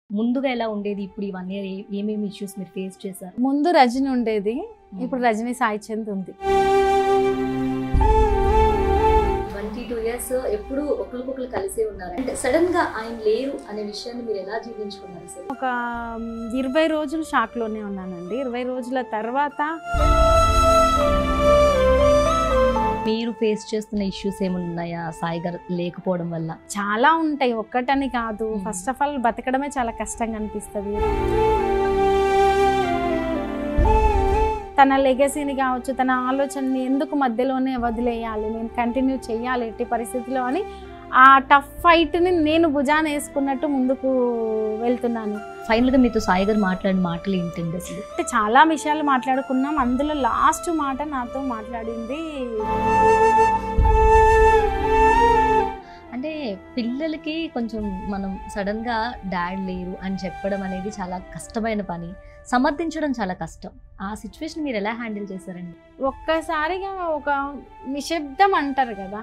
ముందుగా ఎలా ఉండేది? ఇప్పుడు ఈ 1 ఇయర్ ఏమేమి ఇష్యూస్ మీరు ఫేస్ చేశారు? ముందు రజని ఉండేది, ఇప్పుడు రజని సాయి చంద్ ఉంది. 22 ఇయర్స్ ఎప్పుడు ఒకరికొకరు కలిసే ఉన్నారు. అంటే సడన్ గా ఆయన లేరు అనే విషయాన్ని మీరు ఎలా జీర్ణించుకున్నారు సార్? ఒక 20 రోజులు షాక్లోనే ఉన్నానండి. 20 రోజుల తర్వాత మీరు ఫేస్ చేస్తున్న ఇష్యూస్ ఏమైనా ఉన్నాయా సాయి గారు లేకపోవడం వల్ల? చాలా ఉంటాయి, ఒక్కటని కాదు. ఫస్ట్ ఆఫ్ ఆల్ బతకడమే చాలా కష్టంగా అనిపిస్తుంది. తన లెగసీని కావచ్చు, తన ఆలోచనని ఎందుకు మధ్యలోనే వదిలేయాలి, నేను కంటిన్యూ చేయాలి ఎట్టి పరిస్థితిలో అని ఆ టఫ్ ఫైట్ని నేను భుజాన వేసుకున్నట్టు ముందుకు వెళ్తున్నాను. ఫైనల్గా మీతో సాయి గారు మాట్లాడిన మాటలు ఏంటండి అసలు? అంటే చాలా విషయాలు మాట్లాడుకున్నాం. అందులో లాస్ట్ మాట నాతో మాట్లాడింది, అంటే పిల్లలకి కొంచెం మనం సడన్గా డాడ్ లేరు అని చెప్పడం అనేది చాలా కష్టమైన పని, సమర్థించడం చాలా కష్టం. ఆ సిచ్యువేషన్ మీరు ఎలా హ్యాండిల్ చేశారండి? ఒక్కసారిగా ఒక నిశ్శబ్దం అంటారు కదా,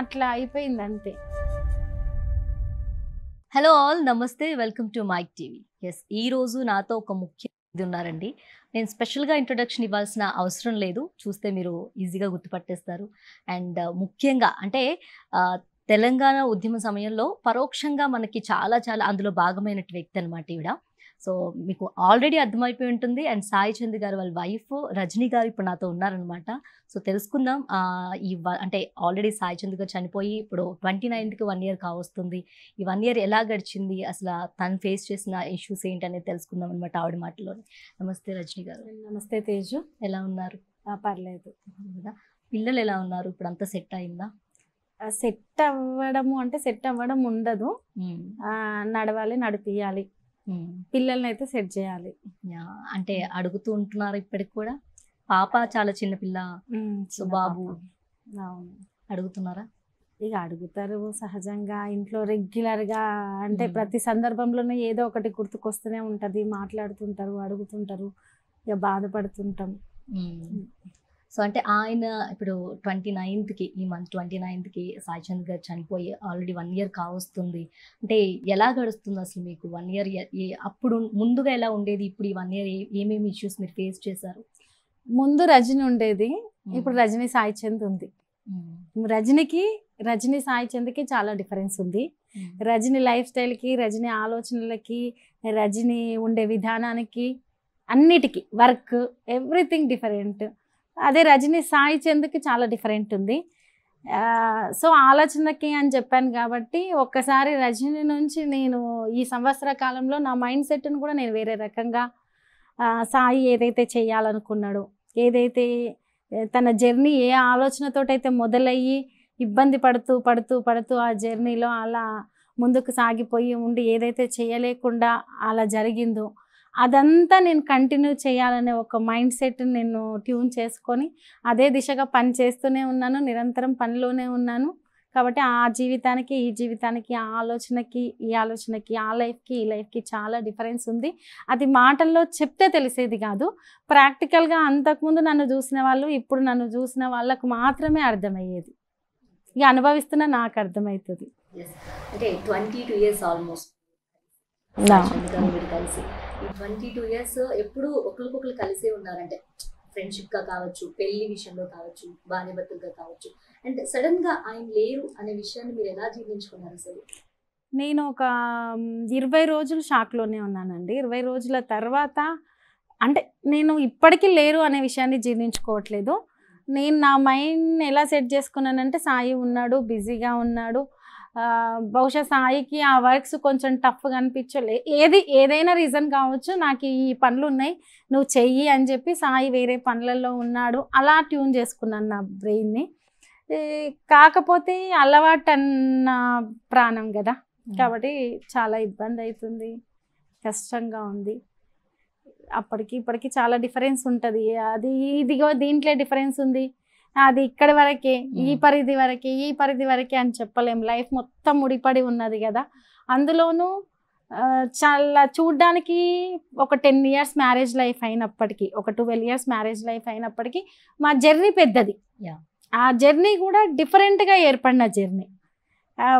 అట్లా అయిపోయింది అంతే. హలో ఆల్, నమస్తే, welcome to Mic TV. Yes, ఈరోజు నాతో ఒక ముఖ్య ఇది ఉన్నారండి. నేను స్పెషల్గా ఇంట్రొడక్షన్ ఇవ్వాల్సిన అవసరం లేదు, చూస్తే మీరు ఈజీగా గుర్తుపట్టేస్తారు. అండ్ ముఖ్యంగా అంటే తెలంగాణ ఉద్యమ సమయంలో పరోక్షంగా మనకి చాలా చాలా అందులో భాగమైన వ్యక్తి అనమాట ఈవిడ. సో మీకు ఆల్రెడీ అర్థమైపోయి ఉంటుంది. అండ్ సాయి చంద్ గారు వాళ్ళ వైఫ్ రజనీ గారు ఇప్పుడు నాతో ఉన్నారనమాట. సో తెలుసుకుందాం. అంటే ఆల్రెడీ సాయి చంద్ గారు చనిపోయి ఇప్పుడు 29కి 1 ఇయర్ కావస్తుంది. ఈ 1 ఇయర్ ఎలా గడిచింది, అసలు తను ఫేస్ చేసిన ఇష్యూస్ ఏంటి అనేది తెలుసుకుందాం అనమాట ఆవిడ మాటలోనే. నమస్తే రజనీ గారు. నమస్తే తేజు, ఎలా ఉన్నారు? పర్లేదు. పిల్లలు ఎలా ఉన్నారు? ఇప్పుడు అంతా సెట్ అయిందా? సెట్ అవ్వడము అంటే సెట్ అవ్వడం ఉండదు, నడవాలి, నడిపియాలి, పిల్లల్ని అయితే సెట్ చేయాలి. అంటే అడుగుతూ ఉంటున్నారు ఇప్పటికి కూడా? పాప చాలా చిన్న పిల్ల, సో బాబు అడుగుతున్నారా? ఇక అడుగుతారు సహజంగా, ఇంట్లో రెగ్యులర్గా అంటే ప్రతి సందర్భంలోనే ఏదో ఒకటి గుర్తుకొస్తూనే ఉంటుంది, మాట్లాడుతుంటారు, అడుగుతుంటారు, ఇక బాధపడుతుంటాం. సో అంటే ఆయన ఇప్పుడు 29కి, ఈ మంత్ 29కి సాయి చంద్ గారు చనిపోయి ఆల్రెడీ 1 ఇయర్ కావస్తుంది. అంటే ఎలా గడుస్తుంది అసలు మీకు 1 ఇయర్? అప్పుడు ముందుగా ఎలా ఉండేది? ఇప్పుడు ఈ 1 ఇయర్ ఏమేమి ఇష్యూస్ మీరు ఫేస్ చేశారు? ముందు రజని ఉండేది, ఇప్పుడు రజని సాయి చంద్ ఉంది. రజని సాయి చంద్కి చాలా డిఫరెన్స్ ఉంది. రజని లైఫ్ స్టైల్కి, రజని ఆలోచనలకి, రజని ఉండే విధానానికి, అన్నిటికీ, వర్క్, ఎవ్రీథింగ్ డిఫరెంట్. అదే రజని సాయి చంద్కి చాలా డిఫరెంట్ ఉంది. సో ఆలోచనకి అని చెప్పాను కాబట్టి ఒక్కసారి రజని నుంచి నేను ఈ సంవత్సర కాలంలో నా మైండ్ సెట్ను కూడా నేను వేరే రకంగా, సాయి ఏదైతే చేయాలనుకున్నాడో, ఏదైతే తన జర్నీ ఏ ఆలోచనతోటైతే మొదలయ్యి ఇబ్బంది పడుతూ పడుతూ పడుతూ ఆ జర్నీలో అలా ముందుకు సాగిపోయి ఉండి ఏదైతే చేయలేకుండా అలా జరిగిందో అదంతా నేను కంటిన్యూ చేయాలనే ఒక మైండ్ సెట్ నేను ట్యూన్ చేసుకొని అదే దిశగా పని చేస్తూనే ఉన్నాను, నిరంతరం పనిలోనే ఉన్నాను. కాబట్టి ఆ జీవితానికి ఈ జీవితానికి, ఆ ఆలోచనకి ఈ ఆలోచనకి, ఆ లైఫ్కి ఈ లైఫ్కి చాలా డిఫరెన్స్ ఉంది. అది మాటల్లో చెప్తే తెలిసేది కాదు, ప్రాక్టికల్గా అంతకుముందు నన్ను చూసిన వాళ్ళు ఇప్పుడు నన్ను చూసిన వాళ్ళకు మాత్రమే అర్థమయ్యేది. ఇక అనుభవిస్తున్న నాకు అర్థమవుతుంది. అంటే 22 ఇయర్స్ ఆల్మోస్ట్ కలిసి, ఈ 22 ఇయర్స్ ఎప్పుడు ఒకరికొకరు కలిసే ఉన్నారంటే ఫ్రెండ్షిప్గా కావచ్చు, పెళ్లి విషయంలో కావచ్చు, భార్యాభర్తలుగా కావచ్చు. అంటే సడన్గా ఆయన లేరు అనే విషయాన్ని మీరు ఎలా జీర్ణించుకున్నారు అసలు? నేను ఒక 20 రోజులు షాక్లోనే ఉన్నానండి. 20 రోజుల తర్వాత అంటే నేను ఇప్పటికీ లేరు అనే విషయాన్ని జీర్ణించుకోవట్లేదు. నేను నా మైండ్ ఎలా సెట్ చేసుకున్నానంటే సాయి ఉన్నాడు, బిజీగా ఉన్నాడు, బహుశా సాయికి ఆ వర్క్స్ కొంచెం టఫ్గా అనిపించలే, ఏదైనా రీజన్ కావచ్చు, నాకు ఈ పనులు ఉన్నాయి నువ్వు చెయ్యి అని చెప్పి సాయి వేరే పనులలో ఉన్నాడు, అలా ట్యూన్ చేసుకున్నాను నా బ్రెయిన్ని. కాకపోతే అలవాటు అన్న ప్రాణం కదా, కాబట్టి చాలా ఇబ్బంది అవుతుంది, కష్టంగా ఉంది. అప్పటికి ఇప్పటికి చాలా డిఫరెన్స్ ఉంటుంది. అది ఇదిగో దీంట్లో డిఫరెన్స్ ఉంది, అది ఇక్కడి వరకే, ఈ పరిధి వరకే అని చెప్పలేం. లైఫ్ మొత్తం ముడిపడి ఉన్నది కదా. అందులోనూ చాలా చూడ్డానికి ఒక 10 ఇయర్స్ మ్యారేజ్ లైఫ్ అయినప్పటికీ, ఒక 12 ఇయర్స్ మ్యారేజ్ లైఫ్ అయినప్పటికీ మా జర్నీ పెద్దది. ఆ జర్నీ కూడా డిఫరెంట్గా ఏర్పడిన జర్నీ.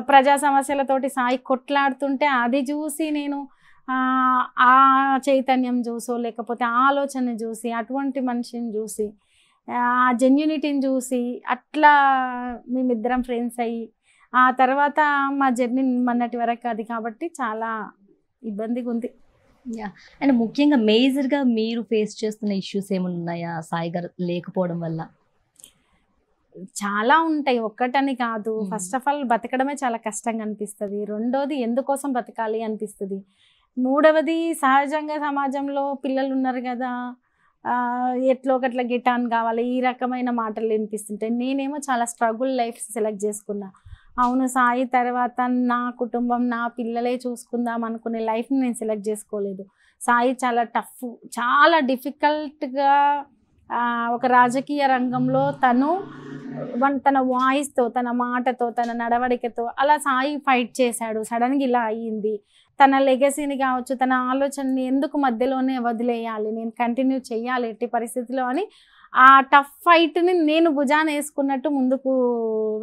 ప్రజా సమస్యలతోటి సాయి కొట్లాడుతుంటే అది చూసి నేను ఆ చైతన్యం చూసో లేకపోతే ఆ ఆలోచన చూసి అటువంటి మనిషిని చూసి ఆ జెన్యునిటీని చూసి అట్లా మేమిద్దరం ఫ్రెండ్స్ అయ్యి ఆ తర్వాత మా జర్నీ మొన్నటి వరకు అది కాబట్టి చాలా ఇబ్బందిగా ఉంది. అండ్ ముఖ్యంగా మేజర్గా మీరు ఫేస్ చేస్తున్న ఇష్యూస్ ఏమైనా ఉన్నాయా సాయి గారు లేకపోవడం వల్ల? చాలా ఉంటాయి, ఒక్కటని కాదు. ఫస్ట్ ఆఫ్ ఆల్ బతకడమే చాలా కష్టంగా అనిపిస్తుంది. రెండోది ఎందుకోసం బతకాలి అనిపిస్తుంది. మూడవది సహజంగా సమాజంలో పిల్లలు ఉన్నారు కదా, ఎట్లో ఒకట్లా గిటాన్ కావాలి ఈ రకమైన మాటలు వినిపిస్తుంటాయి. నేనేమో చాలా స్ట్రగుల్ లైఫ్ సెలెక్ట్ చేసుకున్నా. అవును సాయి తర్వాత నా కుటుంబం నా పిల్లలే చూసుకుందాం అనుకునే లైఫ్ని నేను సెలెక్ట్ చేసుకోలేదు. సాయి చాలా టఫ్, చాలా డిఫికల్ట్గా ఒక రాజకీయ రంగంలో తన వాయిస్తో, తన మాటతో, తన నడవడికతో అలా సాయి ఫైట్ చేశాడు. సడన్గా ఇలా అయ్యింది. తన లెగసీని కావచ్చు, తన ఆలోచనని ఎందుకు మధ్యలోనే వదిలేయాలి, నేను కంటిన్యూ చేయాలి ఎట్టి పరిస్థితిలో అని ఆ టఫ్ ఫైట్ని నేను భుజాన వేసుకున్నట్టు ముందుకు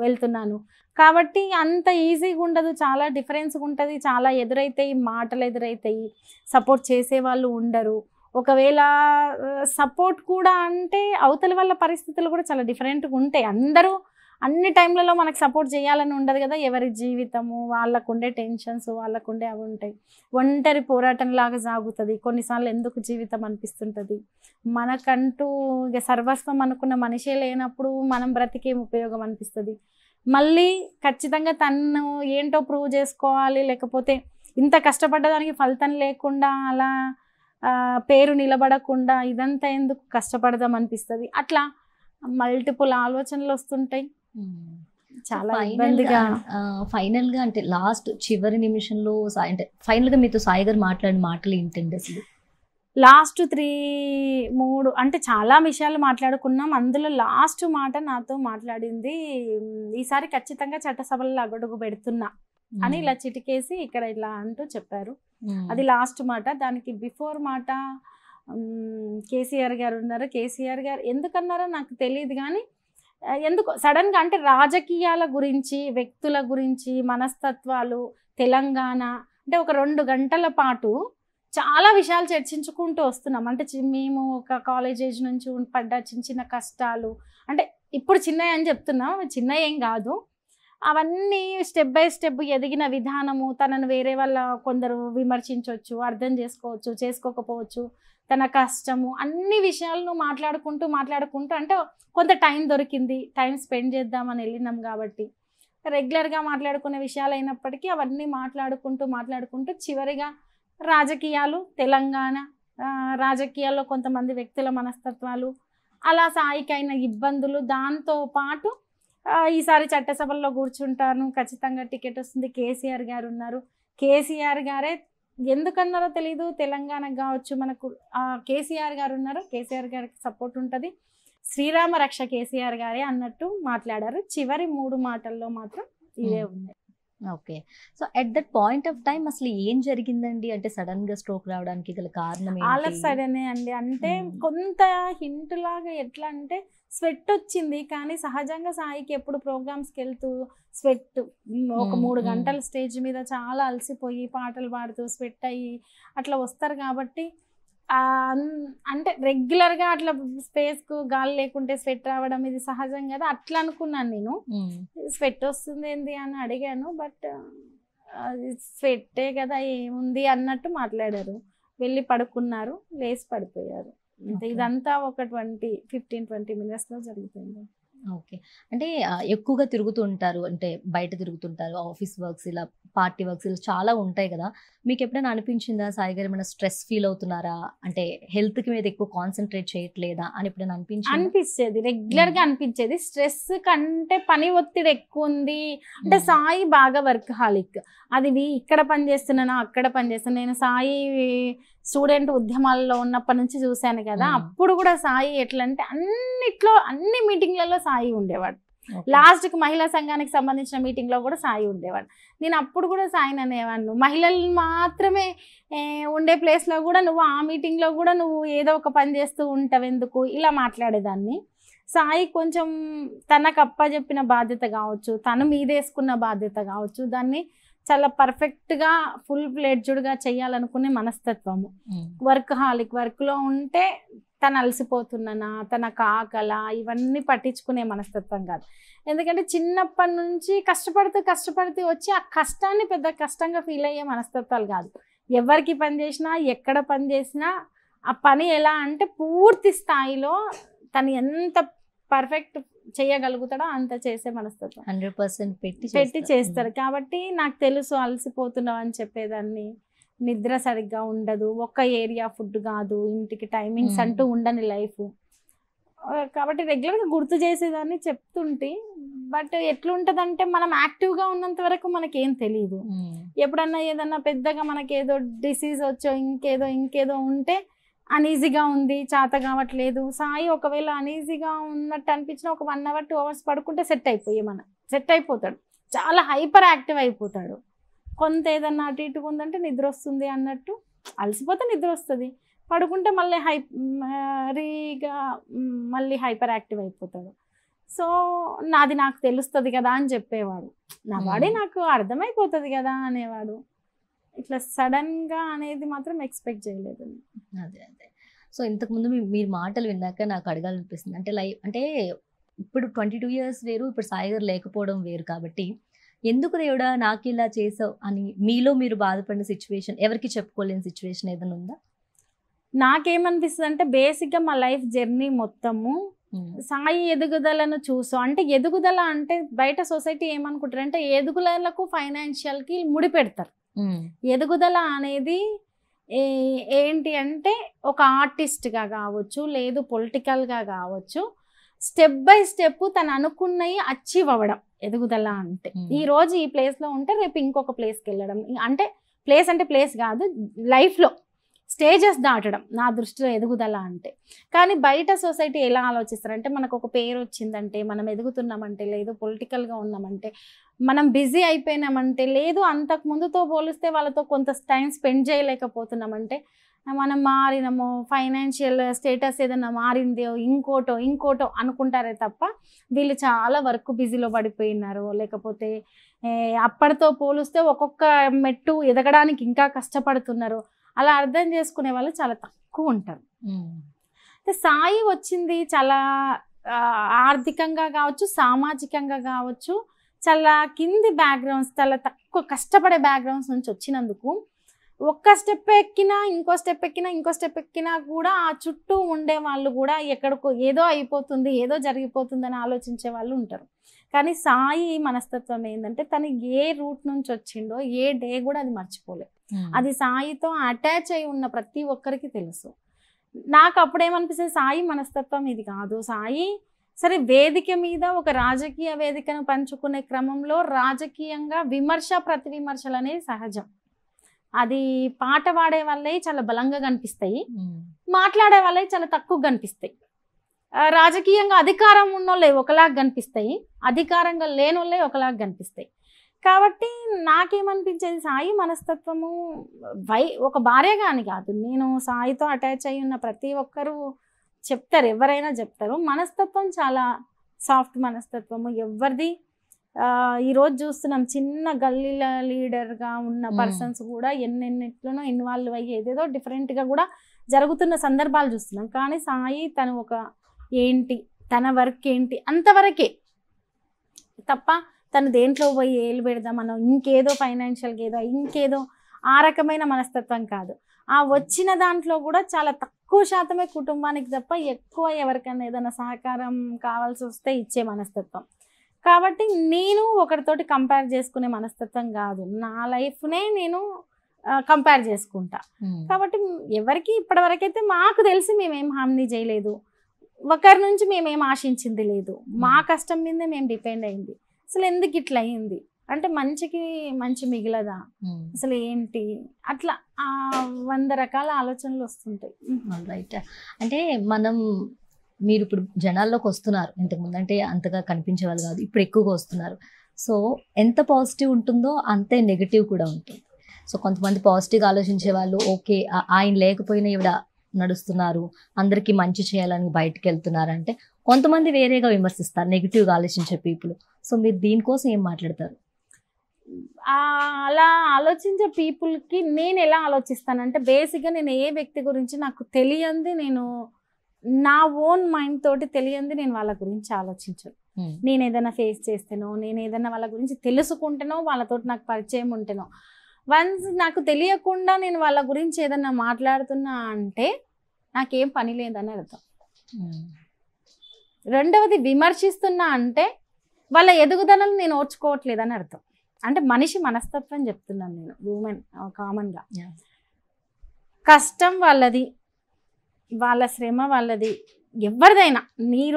వెళ్తున్నాను. కాబట్టి అంత ఈజీగా ఉండదు, చాలా డిఫరెన్స్గా ఉంటుంది. చాలా ఎదురైతాయి, మాటలు ఎదురైతాయి, సపోర్ట్ చేసేవాళ్ళు ఉండరు. ఒకవేళ సపోర్ట్ కూడా అంటే అవతల వాళ్ళ పరిస్థితులు కూడా చాలా డిఫరెంట్గా ఉంటాయి. అందరూ అన్ని టైంలలో మనకు సపోర్ట్ చేయాలని ఉండదు కదా. ఎవరి జీవితము వాళ్ళకు ఉండే టెన్షన్స్, వాళ్ళకు ఉండే అవి ఉంటాయి. ఒంటరి పోరాటం లాగా సాగుతుంది. కొన్నిసార్లు ఎందుకు జీవితం అనిపిస్తుంటుంది. మనకంటూ ఇక సర్వస్వం అనుకున్న మనిషే లేనప్పుడు మనం బ్రతికేం ఉపయోగం అనిపిస్తుంది. మళ్ళీ ఖచ్చితంగా తను ఏంటో ప్రూవ్ చేసుకోవాలి, లేకపోతే ఇంత కష్టపడ్డదానికి ఫలితం లేకుండా అలా పేరు నిలబడకుండా ఇదంతా ఎందుకు కష్టపడదాం అనిపిస్తుంది. అట్లా మల్టిపుల్ ఆలోచనలు వస్తుంటాయి. చాలా ఇబ్బందిగా. ఫైనల్గా అంటే లాస్ట్ చివరి నిమిషంలో అంటే ఫైనల్గా మీతో సాయి గారు మాట్లాడిన మాటలు ఏంటండి అసలు? లాస్ట్ 3 అంటే చాలా విషయాలు మాట్లాడుకున్నాం. అందులో లాస్ట్ మాట నాతో మాట్లాడింది, ఈసారి ఖచ్చితంగా చట్టసభల్లో అడుగు పెడుతున్నా అని ఇలా చిటికేసి ఇక్కడ ఇలా అంటూ చెప్పారు. అది లాస్ట్ మాట. దానికి బిఫోర్ మాట కేసీఆర్ గారు ఉన్నారు. కేసీఆర్ గారు ఎందుకన్నారో నాకు తెలియదు కానీ ఎందుకు సడన్గా అంటే రాజకీయాల గురించి, వ్యక్తుల గురించి, మనస్తత్వాలు, తెలంగాణ అంటే ఒక 2 గంటల పాటు చాలా విషయాలు చర్చించుకుంటూ వస్తున్నాం. అంటే మేము ఒక కాలేజ్ ఏజ్ నుంచి పడ్డ చిన్న చిన్న కష్టాలు, అంటే ఇప్పుడు చిన్నవి అని చెప్తున్నాం, చిన్నవి ఏం కాదు. అవన్నీ స్టెప్ బై స్టెప్ ఎదిగిన విధానము, తనను వేరే వాళ్ళ కొందరు విమర్శించవచ్చు, అర్థం చేసుకోవచ్చు, చేసుకోకపోవచ్చు, తన కష్టము, అన్ని విషయాలను మాట్లాడుకుంటూ అంటే కొంత టైం దొరికింది, టైం స్పెండ్ చేద్దామని వెళ్ళినాం కాబట్టి రెగ్యులర్గా మాట్లాడుకునే విషయాలు అయినప్పటికీ అవన్నీ మాట్లాడుకుంటూ చివరిగా రాజకీయాలు, తెలంగాణ రాజకీయాల్లో కొంతమంది వ్యక్తుల మనస్తత్వాలు, అలా సాయికైన ఇబ్బందులు, దాంతో పాటు ఈసారి చట్టసభల్లో కూర్చుంటాను, ఖచ్చితంగా టికెట్ వస్తుంది, కేసీఆర్ గారు ఉన్నారు. కేసీఆర్ గారే ఎందుకన్నారో తెలీదు, తెలంగాణకు కావచ్చు మనకు కేసీఆర్ గారు ఉన్నారు, కేసీఆర్ గారికి సపోర్ట్ ఉంటుంది, శ్రీరామ రక్ష కేసీఆర్ గారే అన్నట్టు మాట్లాడారు. చివరి 3 మాటల్లో మాత్రం ఇదే ఉంది. Okay. So at that point of time అసలు ఏం జరిగిందండి? అంటే సడన్ గా స్ట్రోక్ రావడానికి గల కారణం ఏంటి? ఆల్ ఆఫ్ సడనే అండి. అంటే కొంత హింట్ లాగా ఎట్లా అంటే స్వెట్ వచ్చింది, కానీ సహజంగా సాయికి ఎప్పుడు ప్రోగ్రామ్స్కి వెళ్తూ స్వెట్ ఒక 3 గంటల స్టేజ్ మీద చాలా అలసిపోయి పాటలు పాడుతూ స్వెట్ అయ్యి అట్లా వస్తారు కాబట్టి అంటే రెగ్యులర్గా అట్లా స్పేస్కు గాలి లేకుంటే స్వెట్ రావడం ఇది సహజం కదా, అట్లా అనుకున్నాను నేను. స్వెట్ వస్తుంది ఏంది అని అడిగాను, బట్ స్వెట్టే కదా ఏముంది అన్నట్టు మాట్లాడారు. వెళ్ళి పడుకున్నారు, లేచి పడిపోయారు. ఇదంతా ఒక 15-20 మినిట్స్లో జరుగుతుంది. ఓకే. అంటే ఎక్కువగా తిరుగుతూ ఉంటారు, అంటే బయట తిరుగుతుంటారు, ఆఫీస్ వర్క్స్ ఇలా పార్టీ వర్క్స్ ఇలా చాలా ఉంటాయి కదా. మీకు ఎప్పుడైనా అనిపించిందా సాయి గారు ఏమైనా స్ట్రెస్ ఫీల్ అవుతున్నారా, అంటే హెల్త్ కి మీద ఎక్కువ కాన్సన్ట్రేట్ చేయట్లేదా అని ఎప్పుడైనా అనిపించేది? రెగ్యులర్గా అనిపించేది. స్ట్రెస్ కంటే పని ఒత్తిడి ఎక్కువ ఉంది. అంటే సాయి బాగా వర్క్ హాలిక్, అది ఇక్కడ పని చేస్తున్నానా అక్కడ పని చేస్తున్నా. నేను సాయి స్టూడెంట్ ఉద్యమాల్లో ఉన్నప్పటి నుంచి చూశాను కదా, అప్పుడు కూడా సాయి ఎట్లా అంటే అన్ని మీటింగ్లలో సాయి ఉండేవాడు. లాస్ట్కి మహిళా సంఘానికి సంబంధించిన మీటింగ్లో కూడా సాయి ఉండేవాడు. నేను అప్పుడు కూడా సాయిని అనేవాడిను, మహిళలు మాత్రమే ఉండే ప్లేస్లో కూడా నువ్వు ఆ మీటింగ్లో కూడా నువ్వు ఏదో ఒక పని చేస్తూ ఉంటావు ఎందుకు, ఇలా మాట్లాడేదాన్ని. సాయి కొంచెం తనకు అప్పచెప్పిన బాధ్యత కావచ్చు, తను మీదేసుకున్న బాధ్యత కావచ్చు, దాన్ని చాలా పర్ఫెక్ట్గా ఫుల్ ఫ్లెడ్జ్డ్గా చేయాలనుకునే మనస్తత్వము. వర్క్లో ఉంటే తను అలసిపోతున్నానా, తన ఆకలా, ఇవన్నీ పట్టించుకునే మనస్తత్వం కాదు. ఎందుకంటే చిన్నప్పటి నుంచి కష్టపడుతూ వచ్చి ఆ కష్టాన్ని పెద్ద కష్టంగా ఫీల్ అయ్యే మనస్తత్వాలు కాదు. ఎవరికి పని చేసినా, ఎక్కడ పని చేసినా ఆ పని ఎలా అంటే పూర్తి స్థాయిలో తను ఎంత పర్ఫెక్ట్ చేయగలుగుతాడో అంత చేసే మనస్తత్వం 100% పెట్టి చేస్తారు. కాబట్టి నాకు తెలుసు అలసిపోతున్నావు అని చెప్పేదాన్ని. నిద్ర సరిగ్గా ఉండదు, ఒక్క ఏరియా ఫుడ్ కాదు, ఇంటికి టైమింగ్స్ అంటూ ఉండని లైఫ్. కాబట్టి రెగ్యులర్గా గుర్తు చేసేదాన్ని చెప్తుంటే. బట్ ఎట్లుంటుందంటే మనం యాక్టివ్గా ఉన్నంత వరకు మనకేం తెలియదు. ఎప్పుడన్నా ఏదన్నా పెద్దగా మనకేదో డిసీజ్ వచ్చో ఇంకేదో ఉంటే అనీజీగా ఉంది, చేత కావట్లేదు. సాయి ఒకవేళ అనీజీగా ఉన్నట్టు అనిపించినా ఒక 1 hour 2 hours పడుకుంటే సెట్ అయిపోతాడు. చాలా హైపర్ యాక్టివ్ అయిపోతాడు. కొంత ఏదన్నా అటు ఇటుగా ఉందంటే నిద్ర వస్తుంది అన్నట్టు, అలసిపోతే నిద్ర వస్తుంది, పడుకుంటే మళ్ళీ హైపర్ యాక్టివ్ అయిపోతాడు. సో నాది నాకు తెలుస్తుంది కదా అని చెప్పేవాడు. నా బాడీ నాకు అర్థమైపోతుంది కదా అనేవాడు. ఇట్లా సడన్గా అనేది మాత్రం ఎక్స్పెక్ట్ చేయలేదు. అదే సో ఇంతకుముందు మీరు మాటలు విన్నాక నాకు అడగాలనిపిస్తుంది. అంటే ఇప్పుడు 22 years వేరు, ఇప్పుడు సాయి గారు లేకపోవడం వేరు. కాబట్టి ఎందుకు దేవుడా నాకు ఇలా చేసావు అని మీలో మీరు బాధపడిన సిచ్యువేషన్, ఎవరికి చెప్పుకోలేని సిచ్యువేషన్ ఏదైనా ఉందా? నాకేమనిపిస్తుంది అంటే బేసిక్గా మా లైఫ్ జర్నీ మొత్తము సాయి ఎదుగుదలను చూసాం. అంటే ఎదుగుదల అంటే బయట సొసైటీ ఏమనుకుంటారు అంటే ఎదుగుదలకు ఫైనాన్షియల్కి ముడి పెడతారు. ఎదుగుదల అనేది ఏంటి అంటే ఒక ఆర్టిస్ట్గా కావచ్చు, లేదు పొలిటికల్గా కావచ్చు, స్టెప్ బై స్టెప్ తను అనుకున్నవి అచీవ్ అవ్వడం ఎదుగుదల అంటే. ఈరోజు ఈ ప్లేస్లో ఉంటే రేపు ఇంకొక ప్లేస్కి వెళ్ళడం. అంటే ప్లేస్ కాదు, లైఫ్లో స్టేజెస్ దాటడం నా దృష్టిలో ఎదుగుదల అంటే. కానీ బయట సొసైటీ ఎలా ఆలోచిస్తారంటే మనకు ఒక పేరు వచ్చిందంటే, మనం ఎదుగుతున్నామంటే, లేదు పొలిటికల్గా ఉన్నామంటే, మనం బిజీ అయిపోయినామంటే, లేదు అంతకు ముందుతో పోలిస్తే వాళ్ళతో కొంత టైం స్పెండ్ చేయలేకపోతున్నామంటే, మనం మారినమో, ఫైనాన్షియల్ స్టేటస్ ఏదైనా మారిందో, ఇంకోటో అనుకుంటారే తప్ప వీళ్ళు చాలా వర్క్ బిజీలో పడిపోయినారు, లేకపోతే అప్పటితో పోలిస్తే ఒక్కొక్క మెట్టు ఎదగడానికి ఇంకా కష్టపడుతున్నారు, అలా అర్థం చేసుకునే వాళ్ళు చాలా తక్కువ ఉంటారు. సాయి వచ్చింది చాలా ఆర్థికంగా కావచ్చు, సామాజికంగా కావచ్చు, చాలా కింది బ్యాక్గ్రౌండ్స్, చాలా తక్కువ కష్టపడే బ్యాక్గ్రౌండ్స్ నుంచి వచ్చినందుకు ఒక్క స్టెప్ ఎక్కినా ఇంకో స్టెప్ ఎక్కినా కూడా ఆ చుట్టూ ఉండే వాళ్ళు కూడా ఎక్కడికో ఏదో అయిపోతుంది, ఏదో జరిగిపోతుంది అని ఆలోచించే వాళ్ళు ఉంటారు. కానీ సాయి మనస్తత్వం ఏంటంటే తను ఏ రూట్ నుంచి వచ్చిండో ఏ డే కూడా అది మర్చిపోలేదు. అది సాయితో అటాచ్ అయి ఉన్న ప్రతి ఒక్కరికి తెలుసు. నాకు అప్పుడేమనిపిస్తుంది, సాయి మనస్తత్వం ఇది కాదు. సాయి సరే వేదిక మీద ఒక రాజకీయ వేదికను పంచుకునే క్రమంలో రాజకీయంగా విమర్శ ప్రతి విమర్శలు అనేవి సహజం. అది పాట పాడే వాళ్ళే చాలా బలంగా కనిపిస్తాయి, మాట్లాడే వాళ్ళే చాలా తక్కువ కనిపిస్తాయి. రాజకీయంగా అధికారం ఉన్నోళ్ళే ఒకలాగా కనిపిస్తాయి, అధికారంగా లేనోళ్ళే ఒకలాగా కనిపిస్తాయి. కాబట్టి నాకేమనిపించేది, సాయి మనస్తత్వము ఒక భార్యగా అని కాదు, నేను సాయితో అటాచ్ అయి ఉన్న ప్రతి ఒక్కరూ చెప్తారు, ఎవరైనా చెప్తారు, మనస్తత్వం చాలా సాఫ్ట్ మనస్తత్వము. ఎవరిది ఈరోజు చూస్తున్నాం, చిన్న గల్లీల లీడర్గా ఉన్న పర్సన్స్ కూడా ఎన్నెన్నిట్లోనో ఇన్వాల్వ్ అయ్యి ఏదేదో డిఫరెంట్గా కూడా జరుగుతున్న సందర్భాలు చూస్తున్నాం. కానీ సాయి తను ఒక ఏంటి, తన వర్క్ ఏంటి అంతవరకే తప్ప తను దేంట్లో పోయి ఏలు పెడదామనో, ఇంకేదో ఫైనాన్షియల్గా ఇంకేదో ఆ రకమైన మనస్తత్వం కాదు. ఆ వచ్చిన దాంట్లో కూడా చాలా తక్కువ శాతమే కుటుంబానికి తప్ప ఎక్కువ ఎవరికైనా ఏదైనా సహకారం కావాల్సి వస్తే ఇచ్చే మనస్తత్వం. కాబట్టి నేను ఒకరితోటి కంపేర్ చేసుకునే మనస్తత్వం కాదు, నా లైఫ్నే నేను కంపేర్ చేసుకుంటా. కాబట్టి ఎవరికి ఇప్పటివరకైతే మాకు తెలిసి మేమేం హామీ చేయలేదు, ఒకరి నుంచి మేమేం ఆశించింది లేదు, మా కష్టం మీదే మేము డిపెండ్ అయింది. అసలు ఎందుకు ఇట్లా అయింది అంటే మంచికి మంచి మిగిలదా, అసలు ఏంటి, అట్లా 100 రకాల ఆలోచనలు వస్తుంటాయి. రైట్. అంటే మీరు ఇప్పుడు జనాల్లోకి వస్తున్నారు, ఇంతకుముందు అంటే అంతగా కనిపించే వాళ్ళు కాదు, ఇప్పుడు ఎక్కువగా వస్తున్నారు. సో ఎంత పాజిటివ్ ఉంటుందో అంతే నెగిటివ్ కూడా ఉంటుంది. సో కొంతమంది పాజిటివ్గా ఆలోచించే వాళ్ళు, ఓకే ఆయన లేకపోయినా ఈవిడ నడుస్తున్నారు, అందరికీ మంచి చేయాలని బయటకు వెళ్తున్నారు అంటే, కొంతమంది వేరేగా విమర్శిస్తారు, నెగిటివ్గా ఆలోచించే పీపుల్. సో మీరు దీనికోసం ఏం మాట్లాడతారు? అలా ఆలోచించే పీపుల్కి నేను ఎలా ఆలోచిస్తానంటే, బేసిక్గా నేను ఏ వ్యక్తి గురించి నాకు తెలియంది, నేను నా ఓన్ మైండ్ తోటి తెలియంది నేను వాళ్ళ గురించి ఆలోచించను. నేను ఏదైనా ఫేస్ చేస్తేనో, నేను ఏదైనా వాళ్ళ గురించి తెలుసుకుంటేనో, వాళ్ళతోటి నాకు పరిచయం ఉంటేనో, వన్స్ నాకు తెలియకుండా నేను వాళ్ళ గురించి ఏదైనా మాట్లాడుతున్నా అంటే నాకేం పని లేదని అర్థం. రెండవది, విమర్శిస్తున్నా అంటే వాళ్ళ ఎదుగుదలను నేను ఓర్చుకోవట్లేదని అర్థం. అంటే మనిషి మనస్తత్వం చెప్తున్నాను నేను, ఉమెన్ కామన్గా. కష్టం వాళ్ళది, వాళ్ళ శ్రమ వాళ్ళది, ఎవరిదైనా.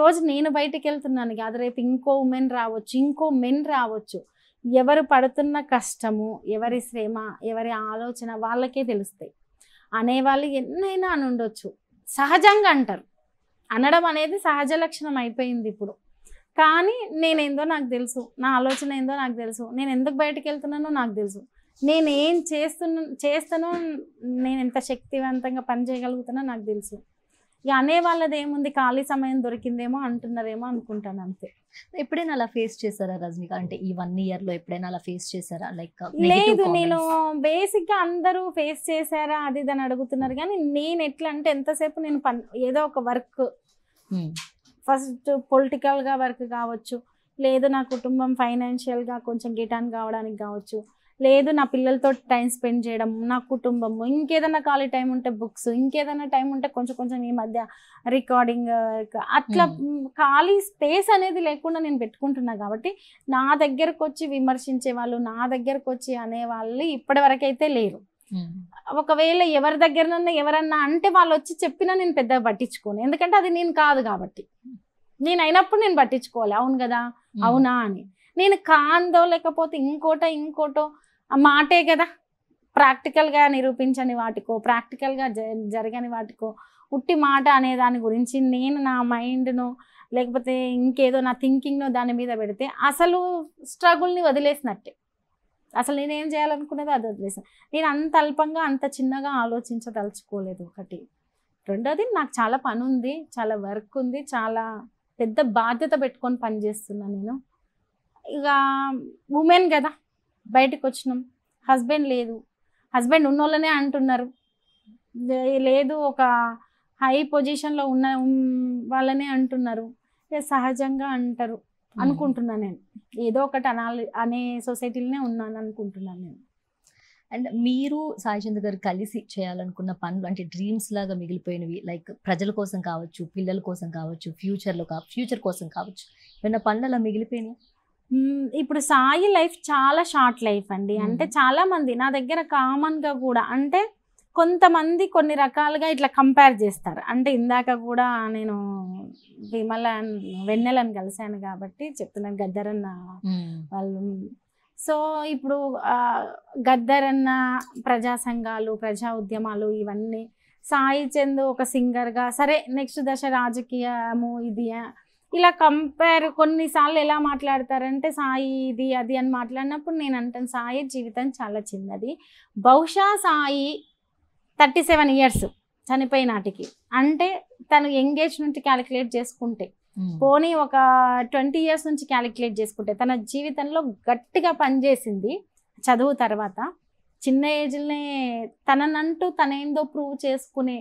రోజు నేను బయటికి వెళ్తున్నాను కాదు, రేపు ఇంకో ఉమెన్ రావచ్చు, ఇంకో మెన్ రావచ్చు. ఎవరు పడుతున్న కష్టము, ఎవరి శ్రమ, ఎవరి ఆలోచన వాళ్ళకే తెలుస్తాయి. అనేవాళ్ళు ఎన్నైనా అని ఉండొచ్చు, సహజంగా అంటారు. అనడం అనేది సహజ లక్షణం అయిపోయింది ఇప్పుడు. కానీ నేనేందో నాకు తెలుసు, నా ఆలోచన ఏందో నాకు తెలుసు, నేను ఎందుకు బయటకు వెళ్తున్నానో నాకు తెలుసు, నేనేం చేస్తానో, నేను ఎంత శక్తివంతంగా పని చేయగలుగుతానో నాకు తెలుసు. ఇక అనే వాళ్ళది ఏముంది, ఖాళీ సమయం దొరికిందేమో అంటున్నారేమో అనుకుంటాను, అంతే. ఎప్పుడైనా అలా ఫేస్ చేశారా రజనీక? అంటే ఈ 1 yearలో ఎప్పుడైనా అలా ఫేస్ చేశారా? లైక్ లేదు, నేను బేసిక్గా అందరూ ఫేస్ చేశారా అది అని అడుగుతున్నారు, కానీ నేను ఎట్లా అంటే ఎంతసేపు నేను ఏదో ఒక వర్క్, ఫస్ట్ పొలిటికల్గా వర్క్ కావచ్చు, లేదు నా కుటుంబం ఫైనాన్షియల్గా కొంచెం గిటాన్ కావడానికి కావచ్చు, లేదు నా పిల్లలతో టైం స్పెండ్ చేయడం, నా కుటుంబము, ఇంకేదైనా ఖాళీ టైం ఉంటే బుక్స్, ఇంకేదైనా టైం ఉంటే కొంచెం కొంచెం ఈ మధ్య రికార్డింగ్, అట్లా ఖాళీ స్పేస్ అనేది లేకుండా నేను పెట్టుకుంటున్నా. కాబట్టి నా దగ్గరకు వచ్చి విమర్శించే వాళ్ళు, నా దగ్గరకు వచ్చి అనేవాళ్ళు ఇప్పటి వరకు అయితే లేరు. ఒకవేళ ఎవరి దగ్గరనన్నా ఎవరన్నా అంటే వాళ్ళు వచ్చి చెప్పినా నేను పెద్దగా పట్టించుకోను, ఎందుకంటే అది నేను కాదు కాబట్టి. నేను అయినప్పుడు నేను పట్టించుకోవాలి, అవును కదా అవునా అని. నేను కాందో లేకపోతే ఇంకోటో ఆ మాటే కదా, ప్రాక్టికల్గా నిరూపించని వాటికో, ప్రాక్టికల్గా జరగని వాటికో ఉట్టి మాట అనే దాని గురించి నేను నా మైండ్ను లేకపోతే ఇంకేదో నా థింకింగ్ను దాని మీద పెడితే అసలు స్ట్రగుల్ని వదిలేసినట్టే. అసలు నేనేం చేయాలనుకునేది అది వదిలేసాను. నేను అంత అల్పంగా అంత చిన్నగా ఆలోచించదలుచుకోలేదు, ఒకటి. రెండోది, నాకు చాలా పని ఉంది, చాలా వర్క్ ఉంది, చాలా పెద్ద బాధ్యత పెట్టుకొని పనిచేస్తున్నాను నేను. ఇక ఉమెన్ కదా, బయటకు వచ్చినాం, హస్బెండ్ లేదు, హస్బెండ్ ఉన్నోళ్ళనే అంటున్నారు, లేదు ఒక హై పొజిషన్లో ఉన్న వాళ్ళనే అంటున్నారు, సహజంగా అంటారు అనుకుంటున్నాను నేను. ఏదో ఒకటి అనే సొసైటీలోనే ఉన్నాను అనుకుంటున్నాను నేను. అండ్ మీరు సాయి చంద్ర గారు కలిసి చేయాలనుకున్న పనులు, అంటే డ్రీమ్స్ లాగా మిగిలిపోయినవి, లైక్ ప్రజల కోసం కావచ్చు, పిల్లల కోసం కావచ్చు, ఫ్యూచర్ కోసం కావచ్చు, ఏమైనా పనులు అలా మిగిలిపోయినాయి? ఇప్పుడు సాయి లైఫ్ చాలా షార్ట్ లైఫ్ అండి. అంటే చాలా మంది నా దగ్గర కామన్గా కూడా, అంటే కొంతమంది కొన్ని రకాలుగా ఇట్లా కంపేర్ చేస్తారు. అంటే ఇందాక కూడా నేను వెన్నెలను కలిశాను కాబట్టి చెప్తున్నాను, గద్దరన్న వాళ్ళు. సో ఇప్పుడు గద్దరన్న ప్రజా సంఘాలు, ప్రజా ఉద్యమాలు, ఇవన్నీ, సాయి చంద్ ఒక సింగర్గా, సరే నెక్స్ట్ దశ రాజకీయము, ఇది ఇలా కంపేర్ కొన్నిసార్లు ఎలా మాట్లాడతారంటే సాయి ఇది అది అని మాట్లాడినప్పుడు నేను అంటాను, సాయి జీవితం చాలా చిన్నది. బహుశా సాయి 37 years చనిపోయి నాటికి, అంటే తను ఎంగేజ్ నుంచి క్యాలిక్యులేట్ చేసుకుంటే, పోనీ ఒక 20 years నుంచి క్యాలిక్యులేట్ చేసుకుంటే, తన జీవితంలో గట్టిగా పనిచేసింది. చదువు తర్వాత చిన్న ఏజ్లోనే తననంటూ తనేందో ప్రూవ్ చేసుకునే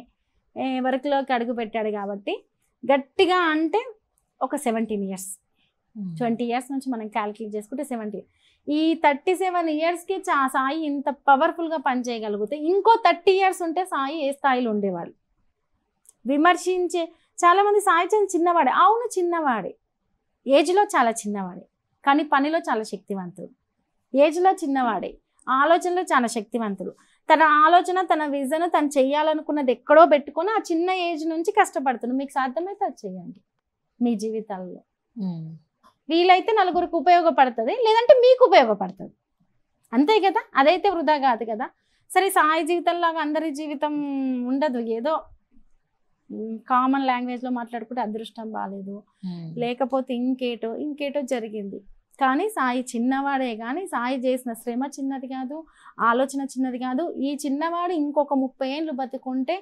వర్క్లోకి అడుగు పెట్టాడు కాబట్టి గట్టిగా అంటే ఒక 17 years, 20 years నుంచి మనం క్యాలిక్యులేట్ చేసుకుంటే 70. ఈ 37 yearsకి సాయి ఇంత పవర్ఫుల్గా పనిచేయగలిగితే ఇంకో 30 years ఉంటే సాయి ఏ స్థాయిలో ఉండేవాళ్ళు. విమర్శించే చాలామంది సాయి చంద్ చిన్నవాడే, అవును చిన్నవాడే, ఏజ్లో చాలా చిన్నవాడే, కానీ పనిలో చాలా శక్తివంతుడు. ఏజ్లో చిన్నవాడే, ఆలోచనలో చాలా శక్తివంతుడు. తన ఆలోచన, తన విజన్, తను చెయ్యాలనుకున్నది ఎక్కడో పెట్టుకొని ఆ చిన్న ఏజ్ నుంచి కష్టపడుతున్నాడు. మీకు సాధ్యమైతే అది చేయండి మీ జీవితాల్లో. వీలైతే నలుగురికి ఉపయోగపడుతుంది, లేదంటే మీకు ఉపయోగపడుతుంది, అంతే కదా, అదైతే వృధా కాదు కదా. సరే సాయి జీవితంలాగా అందరి జీవితం ఉండదు, ఏదో కామన్ లాంగ్వేజ్లో మాట్లాడుకుంటే అదృష్టం బాగాలేదు, లేకపోతే ఇంకేటో జరిగింది. కానీ సాయి చిన్నవాడే, కానీ సాయి చేసిన శ్రమ చిన్నది కాదు, ఆలోచన చిన్నది కాదు. ఈ చిన్నవాడు ఇంకొక 30 ఏళ్ళు బతుకుంటే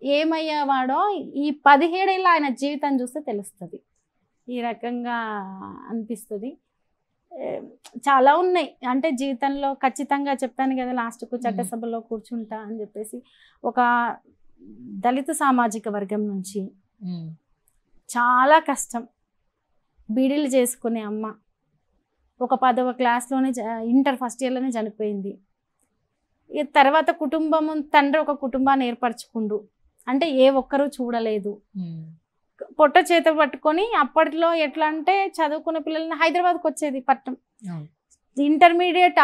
ఏమయ్యేవాడో ఈ 17 ఏళ్ళ ఆయన జీవితం చూస్తే తెలుస్తుంది. ఈ రకంగా అనిపిస్తుంది. ఏ, చాలా ఉన్నాయి. అంటే జీవితంలో ఖచ్చితంగా చెప్పాను కదా లాస్ట్కు చట్టసభలో కూర్చుంటా అని చెప్పేసి. ఒక దళిత సామాజిక వర్గం నుంచి చాలా కష్టం, బీడీలు చేసుకునే అమ్మ ఒక 10వ క్లాస్లోనే ఇంటర్ ఫస్ట్ ఇయర్లోనే చనిపోయింది. ఇక తర్వాత కుటుంబం, తండ్రి ఒక కుటుంబాన్ని ఏర్పరచుకుండు, అంటే ఏ ఒక్కరూ చూడలేదు. పొట్ట చేత పట్టుకొని అప్పట్లో ఎట్లా అంటే చదువుకున్న పిల్లల్ని హైదరాబాద్కి వచ్చేది పట్టం. ఇంటర్మీడియట్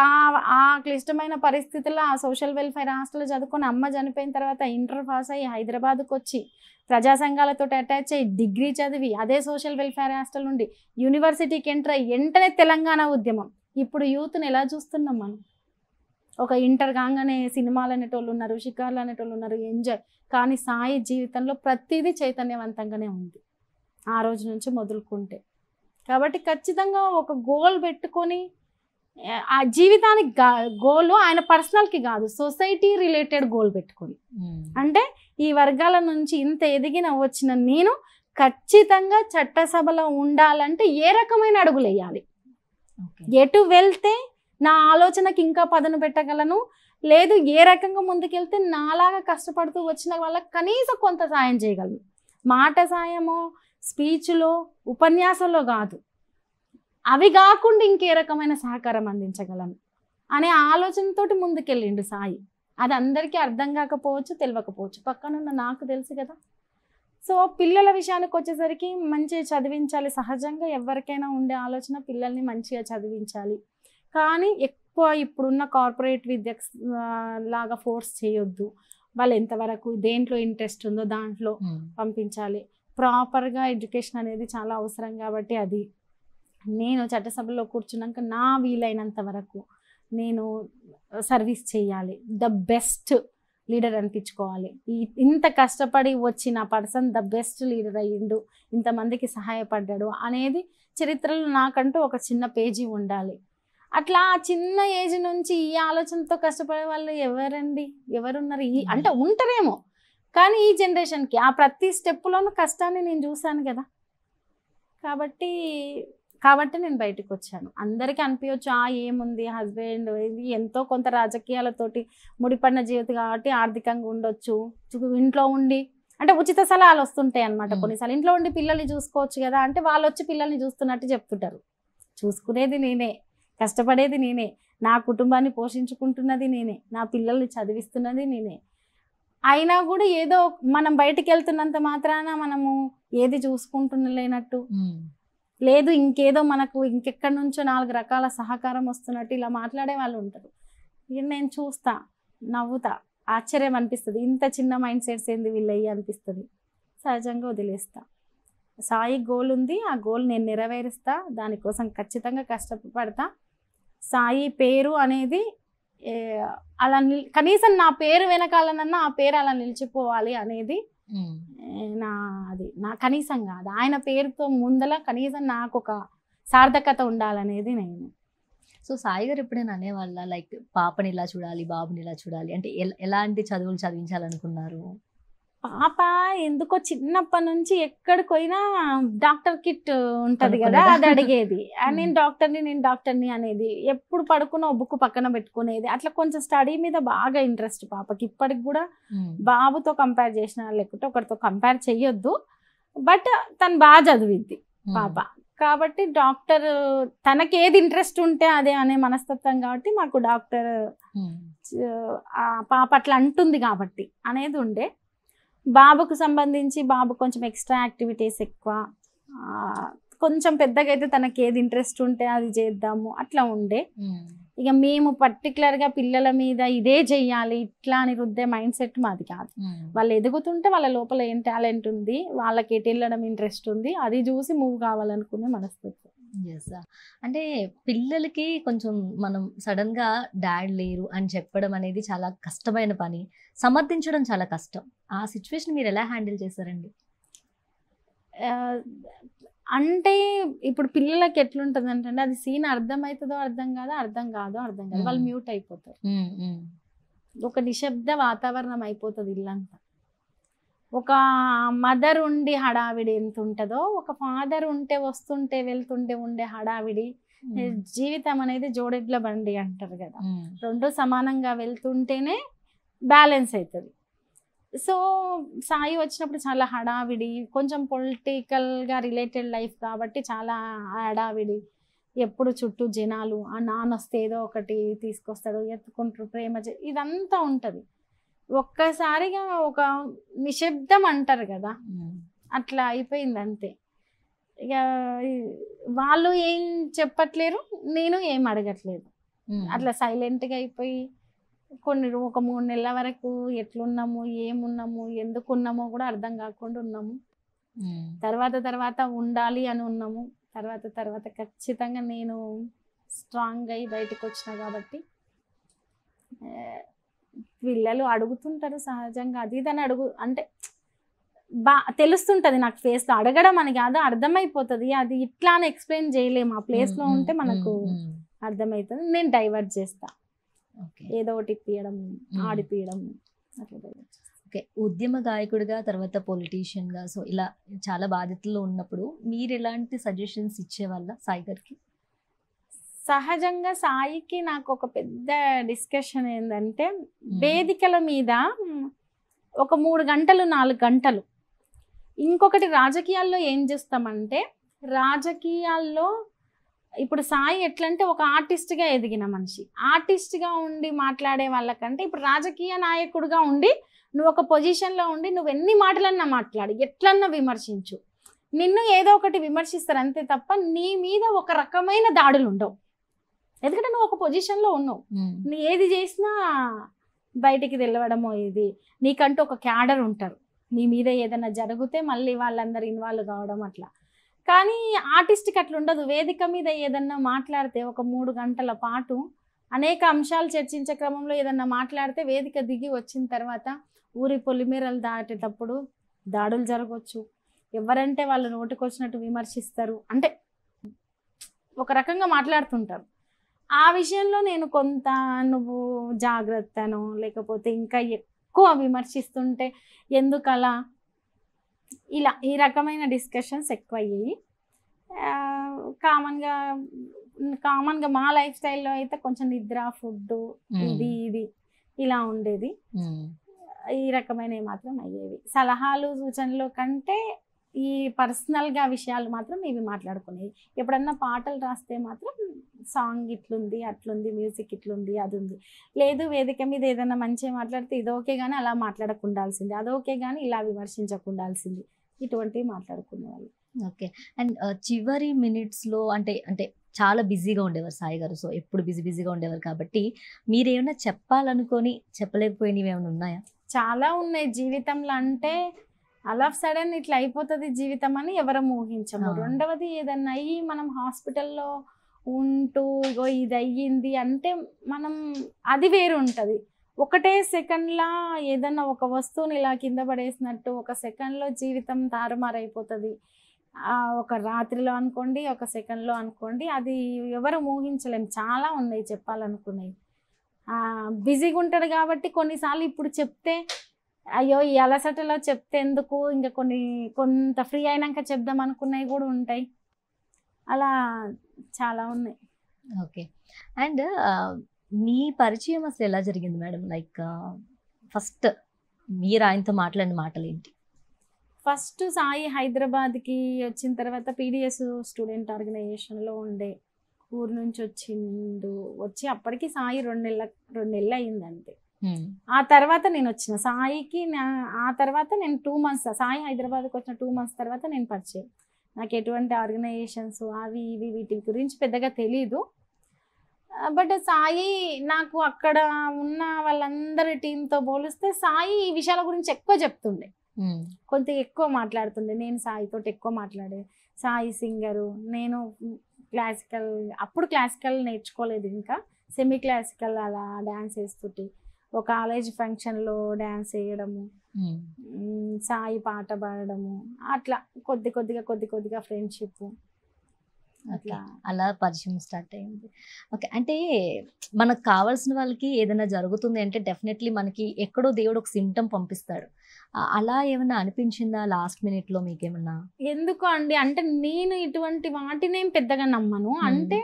ఆ క్లిష్టమైన పరిస్థితుల్లో ఆ సోషల్ వెల్ఫేర్ హాస్టల్లో చదువుకొని అమ్మ చనిపోయిన తర్వాత ఇంటర్ పాస్ అయ్యి హైదరాబాద్కి వచ్చి ప్రజా సంఘాలతో అటాచ్ అయ్యి డిగ్రీ చదివి అదే సోషల్ వెల్ఫేర్ హాస్టల్ నుండి యూనివర్సిటీకి ఎంటర్ అయ్యి వెంటనే తెలంగాణ ఉద్యమం. ఇప్పుడు యూత్ని ఎలా చూస్తున్నాం మనం? ఒక ఇంటర్ కాగానే సినిమాలు అనేటోళ్ళు ఉన్నారు, షికార్లు అనేటోళ్ళు ఉన్నారు, ఎంజాయ్. కానీ సాయి జీవితంలో ప్రతిదీ చైతన్యవంతంగానే ఉంది ఆ రోజు నుంచి మొదలుకుంటే. కాబట్టి ఖచ్చితంగా ఒక గోల్ పెట్టుకొని ఆ జీవితానికి గోల్ ఆయన పర్సనల్కి కాదు, సొసైటీ రిలేటెడ్ గోల్ పెట్టుకొని, అంటే ఈ వర్గాల నుంచి ఇంత ఎదిగిన వచ్చిన నేను ఖచ్చితంగా చట్టసభలో ఉండాలంటే ఏ రకమైన అడుగులు వేయాలి, ఎటు వెళ్తే నా ఆలోచనకి ఇంకా పదును పెట్టగలను, లేదు ఏ రకంగా ముందుకెళ్తే నాలాగా కష్టపడుతూ వచ్చిన వాళ్ళకి కనీసం కొంత సాయం చేయగలను. మాట సాయమో స్పీచ్లో ఉపన్యాసంలో కాదు, అవి కాకుండా ఇంకే రకమైన సహకారం అందించగలను అనే ఆలోచనతోటి ముందుకెళ్ళిండు సాయి. అది అందరికీ అర్థం కాకపోవచ్చు, తెలియకపోవచ్చు, పక్కనున్న నాకు తెలుసు కదా. సో పిల్లల విషయానికి వచ్చేసరికి మంచిగా చదివించాలి. సహజంగా ఎవరికైనా ఉండే ఆలోచన పిల్లల్ని మంచిగా చదివించాలి. కానీ ఎక్కువ ఇప్పుడున్న కార్పొరేట్ విద్య లాగా ఫోర్స్ చేయొద్దు. వాళ్ళు ఎంతవరకు దేంట్లో ఇంట్రెస్ట్ ఉందో దాంట్లో పంపించాలి. ప్రాపర్గా ఎడ్యుకేషన్ అనేది చాలా అవసరం కాబట్టి అది నేను చట్టసభలో కూర్చున్నాక నా వీలైనంత వరకు నేను సర్వీస్ చేయాలి, ద బెస్ట్ లీడర్ అనిపించుకోవాలి. ఇంత కష్టపడి వచ్చిన పర్సన్ ద బెస్ట్ లీడర్ అయ్యిండు, ఇంతమందికి సహాయపడ్డాడు అనేది చరిత్రలో నాకంటూ ఒక చిన్న పేజీ ఉండాలి. అట్లా చిన్న ఏజ్ నుంచి ఈ ఆలోచనతో కష్టపడే వాళ్ళు ఎవరండి, ఎవరున్నారు? అంటే ఉంటారేమో, కానీ ఈ జనరేషన్కి ఆ ప్రతి స్టెప్లోనూ కష్టాన్ని నేను చూశాను కదా. కాబట్టి నేను బయటకు వచ్చాను. అందరికీ అనిపించవచ్చు ఏముంది హస్బెండ్ ఇది ఎంతో కొంత రాజకీయాలతోటి ముడిపడిన జీవితం కాబట్టి ఆర్థికంగా ఉండొచ్చు, ఇంట్లో ఉండి అంటే ఉచిత సలహాలు వస్తుంటాయి అన్నమాట. కొన్నిసార్లు ఇంట్లో ఉండి పిల్లల్ని చూసుకోవచ్చు కదా అంటే వాళ్ళు వచ్చి పిల్లల్ని చూస్తున్నట్టు చెప్తుంటారు. చూసుకునేది నేనే, కష్టపడేది నేనే, నా కుటుంబాన్ని పోషించుకుంటున్నది నేనే, నా పిల్లల్ని చదివిస్తున్నది నేనే. అయినా కూడా ఏదో మనం బయటికి వెళ్తున్నంత మాత్రాన మనము ఏది చూసుకుంటున్నలేనట్టు లేదు, ఇంకేదో మనకు ఇంకెక్కడి నుంచో 4 రకాల సహకారం వస్తున్నట్టు ఇలా మాట్లాడే వాళ్ళు ఉంటారు. ఇక నేను చూస్తా, నవ్వుతా, ఆశ్చర్యం అనిపిస్తుంది. ఇంత చిన్న మైండ్ సెట్స్ ఏంది వీళ్ళయ్యి అనిపిస్తుంది. సహజంగా వదిలేస్తా. సాయి గోల్ ఉంది, ఆ గోల్ నేను నెరవేరుస్తా, దానికోసం ఖచ్చితంగా కష్టపడతా. సాయి పేరు అనేది అలా కనీసం నా పేరు వెనకాలనన్నా ఆ పేరు అలా నిలిచిపోవాలి అనేది నా కనీసం కాదు, ఆయన పేరుతో ముందల కనీసం నాకు ఒక సార్థకత ఉండాలనేది నేను. సో సాయి గారు ఎప్పుడైనా అనేవాళ్ళ లైక్ పాపని ఇలా చూడాలి, బాబుని ఇలా చూడాలి అంటే ఎలాంటి చదువులు చదివించాలనుకున్నారు? పాప ఎందుకో చిన్నప్పటి నుంచి ఎక్కడికి పోయినా డాక్టర్ కిట్ ఉంటది కదా, అది అడిగేది. నేను డాక్టర్ని అనేది. ఎప్పుడు పడుకున్నా బుక్ పక్కన పెట్టుకునేది. అట్లా కొంచెం స్టడీ మీద బాగా ఇంట్రెస్ట్ పాపకి. ఇప్పటికి కూడా బాబుతో కంపేర్ చేసిన లేకుంటే ఒకరితో కంపేర్ చెయ్యొద్దు, బట్ తను బాగా చదివిద్ది పాప. కాబట్టి డాక్టర్ తనకి ఏది ఇంట్రెస్ట్ ఉంటే అదే అనే మనస్తత్వం కాబట్టి మాకు డాక్టర్ పాప అట్లా అంటుంది కాబట్టి అనేది ఉండే. బాబుకు సంబంధించి బాబు కొంచెం ఎక్స్ట్రా యాక్టివిటీస్ ఎక్కువ, కొంచెం పెద్దగా అయితే తనకి ఏది ఇంట్రెస్ట్ ఉంటే అది చేద్దాము అట్లా ఉండే. ఇక మేము పర్టికులర్గా పిల్లల మీద ఇదే చెయ్యాలి ఇట్లా అని రుద్దే మైండ్ సెట్ మాది కాదు. వాళ్ళు ఎదుగుతుంటే వాళ్ళ లోపల ఏం టాలెంట్ ఉంది, వాళ్ళకి ఎటు వెళ్ళడం ఇంట్రెస్ట్ ఉంది, అది చూసి మూవ్ కావాలనుకునే మనస్తత్వం. అంటే పిల్లలకి కొంచెం మనం సడన్ గా డాడ్ లేరు అని చెప్పడం అనేది చాలా కష్టమైన పని, సమర్థించడం చాలా కష్టం. ఆ సిచ్యువేషన్ మీరు ఎలా హ్యాండిల్ చేశారండి? అంటే ఇప్పుడు పిల్లలకి ఎట్లుంటుంది అంటే అది సీన్ అర్థమవుతుందో అర్థం కాదు వాళ్ళు మ్యూట్ అయిపోతారు. ఒక నిశ్శబ్ద వాతావరణం అయిపోతుంది ఇల్లంతా. ఒక మదర్ ఉండి హడావిడి ఎంత ఉంటుందో, ఒక ఫాదర్ ఉంటే వస్తుంటే వెళ్తుంటే ఉండే హడావిడి జీవితం అనేది జోడెడ్ల బండి అంటారు కదా, రెండు సమానంగా వెళ్తుంటేనే బ్యాలెన్స్ అవుతుంది. సో సాయి వచ్చినప్పుడు చాలా హడావిడి, కొంచెం పొలిటికల్గా రిలేటెడ్ లైఫ్ కాబట్టి చాలా హడావిడి, ఎప్పుడు చుట్టూ జనాలు, ఆ నాన్న వస్తే ఏదో ఒకటి తీసుకొస్తాడు, ఎత్తుకుంటారు, ప్రేమ ఇదంతా ఉంటుంది. ఒక్కసారిగా ఒక నిశ్శబ్దం అంటారు కదా, అట్లా అయిపోయింది అంతే. ఇక వాళ్ళు ఏం చెప్పట్లేరు, నేను ఏం అడగట్లేదు, అట్లా సైలెంట్గా అయిపోయి ఒక 3 నెలల వరకు ఎట్లున్నాము, ఏమున్నాము, ఎందుకున్నామో కూడా అర్థం కాకుండా ఉన్నాము. తర్వాత ఉండాలి అని ఉన్నాము. తర్వాత ఖచ్చితంగా నేను స్ట్రాంగ్ అయ్యి బయటకు వచ్చిన కాబట్టి పిల్లలు అడుగుతుంటారు సహజంగా, అది ఇదని అంటే తెలుస్తుంటది నాకు ఫేస్లో, అడగడం అని కాదు, అర్థమైపోతుంది. అది ఇట్లా అని ఎక్స్ప్లెయిన్ చేయలేము, ఆ ప్లేస్లో ఉంటే మనకు అర్థమవుతుంది. నేను డైవర్ట్ చేస్తా, ఏదో ఒకటి ఇప్పియడం, ఆడిపియడం, అట్లా డైవర్ట్ చేస్తా. ఓకే, ఉద్యమ గాయకుడిగా తర్వాత పొలిటీషియన్గా, సో ఇలా చాలా బాధ్యతల్లో ఉన్నప్పుడు మీరు ఎలాంటి సజెషన్స్ ఇచ్చేవాళ్ళ సాయి గారికి? సహజంగా సాయికి నాకు ఒక పెద్ద డిస్కషన్ ఏంటంటే, వేదికల మీద ఒక 3 గంటలు 4 గంటలు. ఇంకొకటి రాజకీయాల్లో ఏం చేస్తామంటే, రాజకీయాల్లో ఇప్పుడు సాయి ఎట్లంటే ఒక ఆర్టిస్ట్గా ఎదిగిన మనిషి, ఆర్టిస్ట్గా ఉండి మాట్లాడే వాళ్ళకంటే ఇప్పుడు రాజకీయ నాయకుడిగా ఉండి నువ్వు ఒక పొజిషన్లో ఉండి నువ్వు ఎన్ని మాటలన్నా మాట్లాడి, ఎట్లన్నా విమర్శించు, నిన్ను ఏదో ఒకటి విమర్శిస్తారు అంతే తప్ప నీ మీద ఒక రకమైన దాడులు ఉండవు. ఎందుకంటే నువ్వు ఒక పొజిషన్లో ఉన్నావు, నీ ఏది చేసినా బయటికి తెలవడమో, ఇది నీకంటూ ఒక క్యాడర్ ఉంటారు, నీ మీద ఏదైనా జరిగితే మళ్ళీ వాళ్ళందరూ ఇన్వాల్వ్ కావడం అట్లా. కానీ ఆర్టిస్ట్కి అట్లా ఉండదు. వేదిక మీద ఏదన్నా మాట్లాడితే ఒక 3 గంటల పాటు అనేక అంశాలు చర్చించే క్రమంలో ఏదన్నా మాట్లాడితే వేదిక దిగి వచ్చిన తర్వాత ఊరి పొలిమేరలు దాటేటప్పుడు దాడులు జరగవచ్చు, ఎవరంటే వాళ్ళు నోటికొచ్చినట్టు విమర్శిస్తారు, అంటే ఒక రకంగా మాట్లాడుతుంటారు. ఆ విషయంలో నేను కొంత నువ్వు జాగ్రత్తను, లేకపోతే ఇంకా ఎక్కువ విమర్శిస్తుంటే ఎందుకలా, ఇలా ఈ రకమైన డిస్కషన్స్ ఎక్కువ అయ్యాయి. కామన్గా మా లైఫ్ స్టైల్లో అయితే కొంచెం నిద్ర, ఫుడ్, ఇది ఇలా ఉండేది. ఈ రకమైనవి మాత్రం అయ్యేవి. సలహాలు సూచనలు కంటే ఈ పర్సనల్గా విషయాలు మాత్రం ఇవి మాట్లాడుకునేవి. ఎప్పుడన్నా పాటలు రాస్తే మాత్రం సాంగ్ ఇట్లుంది, అట్లుంది, మ్యూజిక్ ఇట్లుంది, అది ఉంది, లేదు వేదిక మీద ఏదైనా మంచిగా మాట్లాడితే ఇది ఓకే కానీ అలా మాట్లాడకుండాల్సింది, అది ఓకే కానీ ఇలా విమర్శించకుండాల్సింది, ఇటువంటివి మాట్లాడుకునేవాళ్ళు. ఓకే, అండ్ చివరి మినిట్స్లో అంటే చాలా బిజీగా ఉండేవారు సాయి గారు, సో ఎప్పుడు బిజీగా ఉండేవారు కాబట్టి మీరు ఏమైనా చెప్పాలనుకొని చెప్పలేకపోయినవి ఏమైనా ఉన్నాయా? చాలా ఉన్నాయి జీవితంలో. అంటే అలా సడన్ ఇట్లా అయిపోతుంది జీవితం అని ఎవరం ఊహించము. రెండవది ఏదన్నా అయ్యి మనం హాస్పిటల్లో ఉంటూ ఇగో ఇది అయ్యింది అంటే మనం అది వేరు ఉంటుంది. ఒకటే సెకండ్లా ఏదన్నా ఒక వస్తువుని ఇలా కింద పడేసినట్టు ఒక సెకండ్లో జీవితం తారుమారైపోతుంది. ఒక రాత్రిలో అనుకోండి, ఒక సెకండ్లో అనుకోండి, అది ఎవరు ఊహించలేము. చాలా ఉన్నాయి చెప్పాలనుకునేవి. బిజీగా ఉంటాడు కాబట్టి కొన్నిసార్లు ఇప్పుడు చెప్తే అయ్యో ఈ అలసటలో చెప్తే ఎందుకు, ఇంకా కొంత ఫ్రీ అయినాక చెప్దాం అనుకున్నవి కూడా ఉంటాయి. అలా చాలా ఉన్నాయి. ఓకే, అండ్ మీ పరిచయం అసలు ఎలా జరిగింది మేడం? లైక్ ఫస్ట్ మీరు ఆయనతో మాట్లాడిన మాటలు ఏంటి? ఫస్ట్ సాయి హైదరాబాద్కి వచ్చిన తర్వాత పీడిఎస్ స్టూడెంట్ ఆర్గనైజేషన్లో ఉండే, ఊరు నుంచి వచ్చి అప్పటికి సాయి 2 నెలలు అయింది అంతే. ఆ తర్వాత నేను వచ్చిన సాయికి, ఆ తర్వాత నేను 2 months సాయి హైదరాబాద్కి వచ్చిన 2 months తర్వాత నేను పరిచయం. నాకు ఎటువంటి ఆర్గనైజేషన్స్ అవి ఇవి వీటి గురించి పెద్దగా తెలీదు. బట్ సాయి నాకు అక్కడ ఉన్న వాళ్ళందరి టీంతో పోలిస్తే సాయి ఈ విషయాల గురించి ఎక్కువ చెప్తుండే, కొంత ఎక్కువ మాట్లాడుతుండే. నేను సాయితో ఎక్కువ మాట్లాడే, సాయి సింగరు, నేను అప్పుడు క్లాసికల్ నేర్చుకోలేదు, ఇంకా సెమీ క్లాసికల్ అలా డ్యాన్స్ వేస్తుంటే ఒక కాలేజ్ ఫంక్షన్లో డ్యాన్స్ వేయడము, సాయి పాట పాడడము, అట్లా కొద్దిగా ఫ్రెండ్షిప్ అలా పరిచయం స్టార్ట్ అయింది. ఓకే, అంటే మనకు కావాల్సిన వాళ్ళకి ఏదైనా జరుగుతుంది అంటే డెఫినెట్లీ మనకి ఎక్కడో దేవుడు ఒక సిమ్టమ్ పంపిస్తాడు. అలా ఏమన్నా అనిపించిందా లాస్ట్ మినిట్లో మీకేమన్నా? ఎందుకు అండి అంటే నేను ఇటువంటి వాటినేం పెద్దగా నమ్మను. అంటే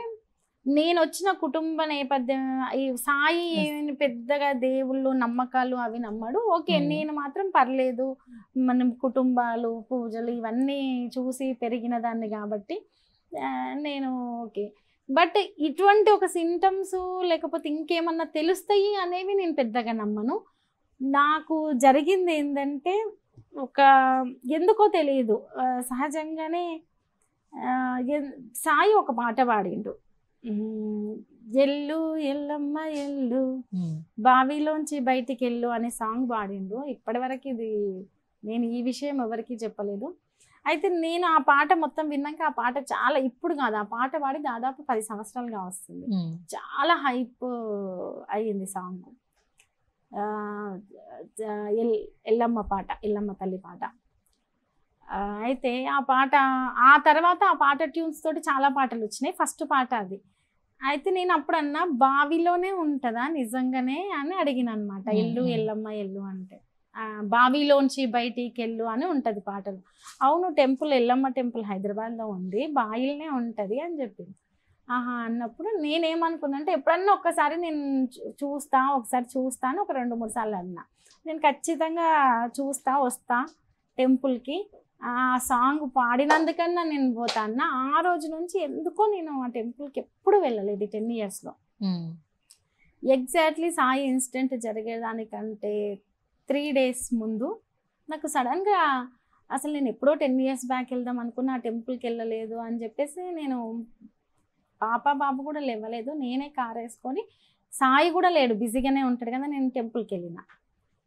నేను వచ్చిన కుటుంబ నేపథ్యం ఈ సాయి ఏమి పెద్దగా దేవుళ్ళు నమ్మకాలు అవి నమ్మడు. ఓకే, నేను మాత్రం పర్లేదు, మనం కుటుంబాలు పూజలు ఇవన్నీ చూసి పెరిగిన దాన్ని కాబట్టి నేను ఓకే. బట్ ఇటువంటి ఒక సింటమ్స్ లేకపోతే ఇంకేమన్నా తెలుస్తాయి అనేవి నేను పెద్దగా నమ్మను. నాకు జరిగింది ఏంటంటే ఒక ఎందుకో తెలియదు, సహజంగానే సాయి ఒక పాట పాడిండు, ఎల్లు ఎల్లమ్మ ఎల్లు బావిలోంచి బయటికి ఎల్లు అనే సాంగ్ పాడిండు. ఇప్పటివరకు ఇది నేను ఈ విషయం ఎవరికి చెప్పలేదు. అయితే నేను ఆ పాట మొత్తం విన్నాక ఆ పాట చాలా, ఇప్పుడు కాదు, ఆ పాట పాడి దాదాపు 10 సంవత్సరాలుగా వస్తుంది. చాలా హైప్ అయ్యింది సాంగ్. ఎల్లమ్మ పాట, ఎల్లమ్మ తల్లి పాట. అయితే ఆ పాట ఆ తర్వాత ఆ పాట ట్యూన్స్ తోటి చాలా పాటలు వచ్చినాయి. ఫస్ట్ పాట అది. అయితే నేను అప్పుడు అన్నా, బావిలోనే ఉంటుందా నిజంగానే అని అడిగిన అనమాట. ఎల్లు ఎల్లమ్మ ఎల్లు అంటే బావిలోంచి బయటికి ఎల్లు అని ఉంటుంది పాటలు. అవును, టెంపుల్ ఎల్లమ్మ టెంపుల్ హైదరాబాద్లో ఉంది, బావిలోనే ఉంటుంది అని చెప్పింది. ఆహా అన్నప్పుడు నేనేమనుకున్నా అంటే, ఎప్పుడన్నా ఒక్కసారి నేను ఒకసారి చూస్తాను, ఒక 2-3 సార్లు అన్నా. నేను ఖచ్చితంగా చూస్తా, వస్తా టెంపుల్కి, ఆ సాంగ్ పాడినందుకన్నా నేను పోతా అన్న. ఆ రోజు నుంచి ఎందుకో నేను ఆ టెంపుల్కి ఎప్పుడు వెళ్ళలేదు 10 ఇయర్స్లో. ఎగ్జాక్ట్లీ సాయి ఇన్సిడెంట్ జరిగేదానికంటే 3 days ముందు నాకు సడన్గా, అసలు నేను ఎప్పుడో 10 years బ్యాక్ వెళ్దాం అనుకున్నా, ఆ టెంపుల్కి వెళ్ళలేదు అని చెప్పేసి నేను బాబు కూడా లేవలేదు, నేనే కార్ వేసుకొని, సాయి కూడా లేడు, బిజీగానే ఉంటాడు కదా, నేను టెంపుల్కి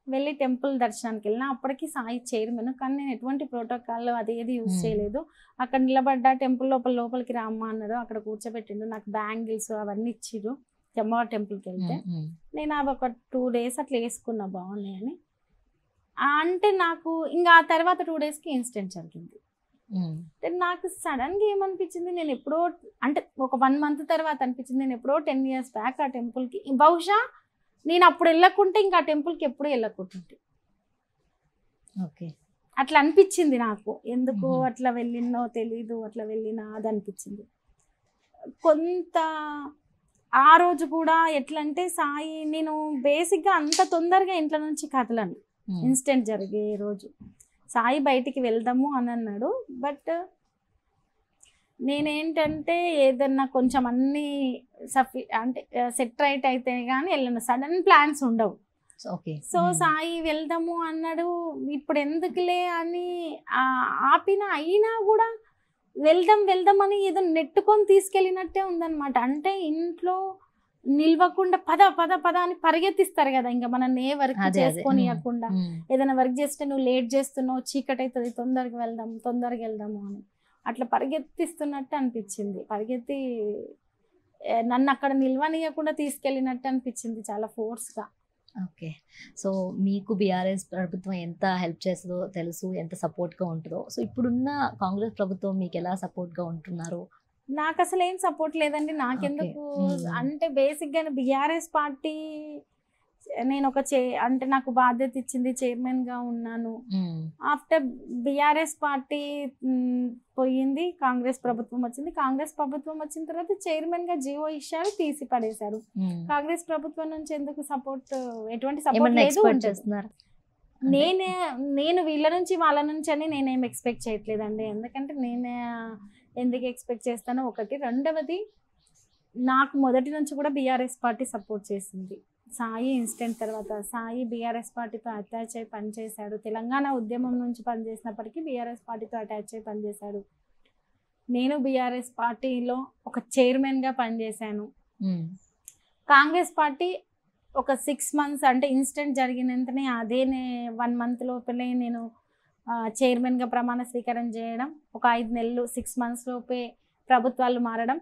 వెళ్ళి టెంపుల్ దర్శనానికి వెళ్ళిన. అప్పటికి సాయి చైర్మన్, కానీ నేను ఎటువంటి ప్రోటోకాల్ అదేది యూజ్ చేయలేదు. అక్కడ నిలబడ్డా, టెంపుల్ లోపలికి రామ్మా అన్నారు, అక్కడ కూర్చోబెట్టిండు, నాకు బ్యాంగిల్స్ అవన్నీ ఇచ్చిర్రు. అమ్మవారి టెంపుల్కి వెళ్తే నేను అవి ఒక 2 days అట్లా వేసుకున్నా, బాగున్నాయని. అంటే నాకు ఇంకా ఆ తర్వాత 2 daysకి ఇన్సిడెంట్ జరిగింది. నాకు సడన్గా ఏమనిపించింది, నేను ఎప్పుడో, అంటే ఒక 1 month తర్వాత అనిపించింది, నేను ఎప్పుడో 10 years బ్యాక్ ఆ టెంపుల్కి, బహుశా నేను అప్పుడు వెళ్ళకుంటే ఇంకా ఆ టెంపుల్కి ఎప్పుడు వెళ్ళకుంటుంటే. ఓకే, అట్లా అనిపించింది నాకు. ఎందుకు అట్లా వెళ్ళినో తెలీదు, అట్లా వెళ్ళినా అది అనిపించింది. కొంత ఆ రోజు కూడా ఎట్లా అంటే, సాయి, నేను బేసిక్గా అంత తొందరగా ఇంట్లో నుంచి కదలను. ఇన్సిడెంట్ జరిగే రోజు సాయి బయటికి వెళ్దాము అని అన్నాడు. బట్ నేనేంటంటే ఏదన్నా కొంచెం అన్నీ అంటే సెట్ రైట్ అయితే కానీ వెళ్ళను, సడన్ ప్లాన్స్ ఉండవు. సో సాయి వెళ్దాము అన్నాడు, ఇప్పుడు ఎందుకులే అని ఆపిన, అయినా కూడా వెళ్దాం అని ఏదో నెట్టుకొని తీసుకెళ్ళినట్టే ఉందన్నమాట. అంటే ఇంట్లో నిల్వకుండా పద పద పద అని పరిగెత్తిస్తారు కదా, ఇంకా మనం ఏ వర్క్ చేసుకొని ఇవ్వకుండా. ఏదైనా వర్క్ చేస్తే నువ్వు లేట్ చేస్తున్నావు, చీకటి అవుతుంది, తొందరగా వెళ్దాము అని అట్లా పరిగెత్తిస్తున్నట్టు అనిపించింది. పరిగెత్తి నన్ను అక్కడ నిల్వనియకుండా తీసుకెళ్ళినట్టు అనిపించింది, చాలా ఫోర్స్గా. ఓకే, సో మీకు బీఆర్ఎస్ ప్రభుత్వం ఎంత హెల్ప్ చేస్తుందో తెలుసు, ఎంత సపోర్ట్గా ఉంటుందో. సో ఇప్పుడున్న కాంగ్రెస్ ప్రభుత్వం మీకు ఎలా సపోర్ట్గా ఉంటున్నారు? నాకు అసలు ఏం సపోర్ట్ లేదండి. నాకెందుకు అంటే, బేసిక్గా బీఆర్ఎస్ పార్టీ నేను అంటే నాకు బాధ్యత ఇచ్చింది, చైర్మన్గా ఉన్నాను. ఆఫ్టర్ బీఆర్ఎస్ పార్టీ పోయింది, కాంగ్రెస్ ప్రభుత్వం వచ్చింది. కాంగ్రెస్ ప్రభుత్వం వచ్చిన తర్వాత చైర్మన్గా జీవో ఇచ్చారు, తీసి పడేశారు. కాంగ్రెస్ ప్రభుత్వం నుంచి ఎందుకు సపోర్ట్, ఎటువంటి సపోర్ట్ లేదు. నేను వీళ్ళ నుంచి వాళ్ళ నుంచి అని నేనేం ఎక్స్పెక్ట్ చేయట్లేదండి. ఎందుకంటే నేను ఎందుకు ఎక్స్పెక్ట్ చేస్తానో ఒకటి. రెండవది, నాకు మొదటి నుంచి కూడా బీఆర్ఎస్ పార్టీ సపోర్ట్ చేసింది. సాయి ఇన్సిడెంట్ తర్వాత సాయి బీఆర్ఎస్ పార్టీతో అటాచ్ అయ్యి పనిచేశాడు. తెలంగాణ ఉద్యమం నుంచి పనిచేసినప్పటికీ బీఆర్ఎస్ పార్టీతో అటాచ్ అయ్యి పనిచేశాడు. నేను బీఆర్ఎస్ పార్టీలో ఒక చైర్మన్గా పనిచేశాను. కాంగ్రెస్ పార్టీ ఒక 6 months, అంటే ఇన్సిడెంట్ జరిగిన వెంటనే అదే 1 month లోపలే నేను చైర్మన్గా ప్రమాణ స్వీకారం చేయడం, ఒక 5 నెలలు 6 months లోపే ప్రభుత్వాలు మారడం,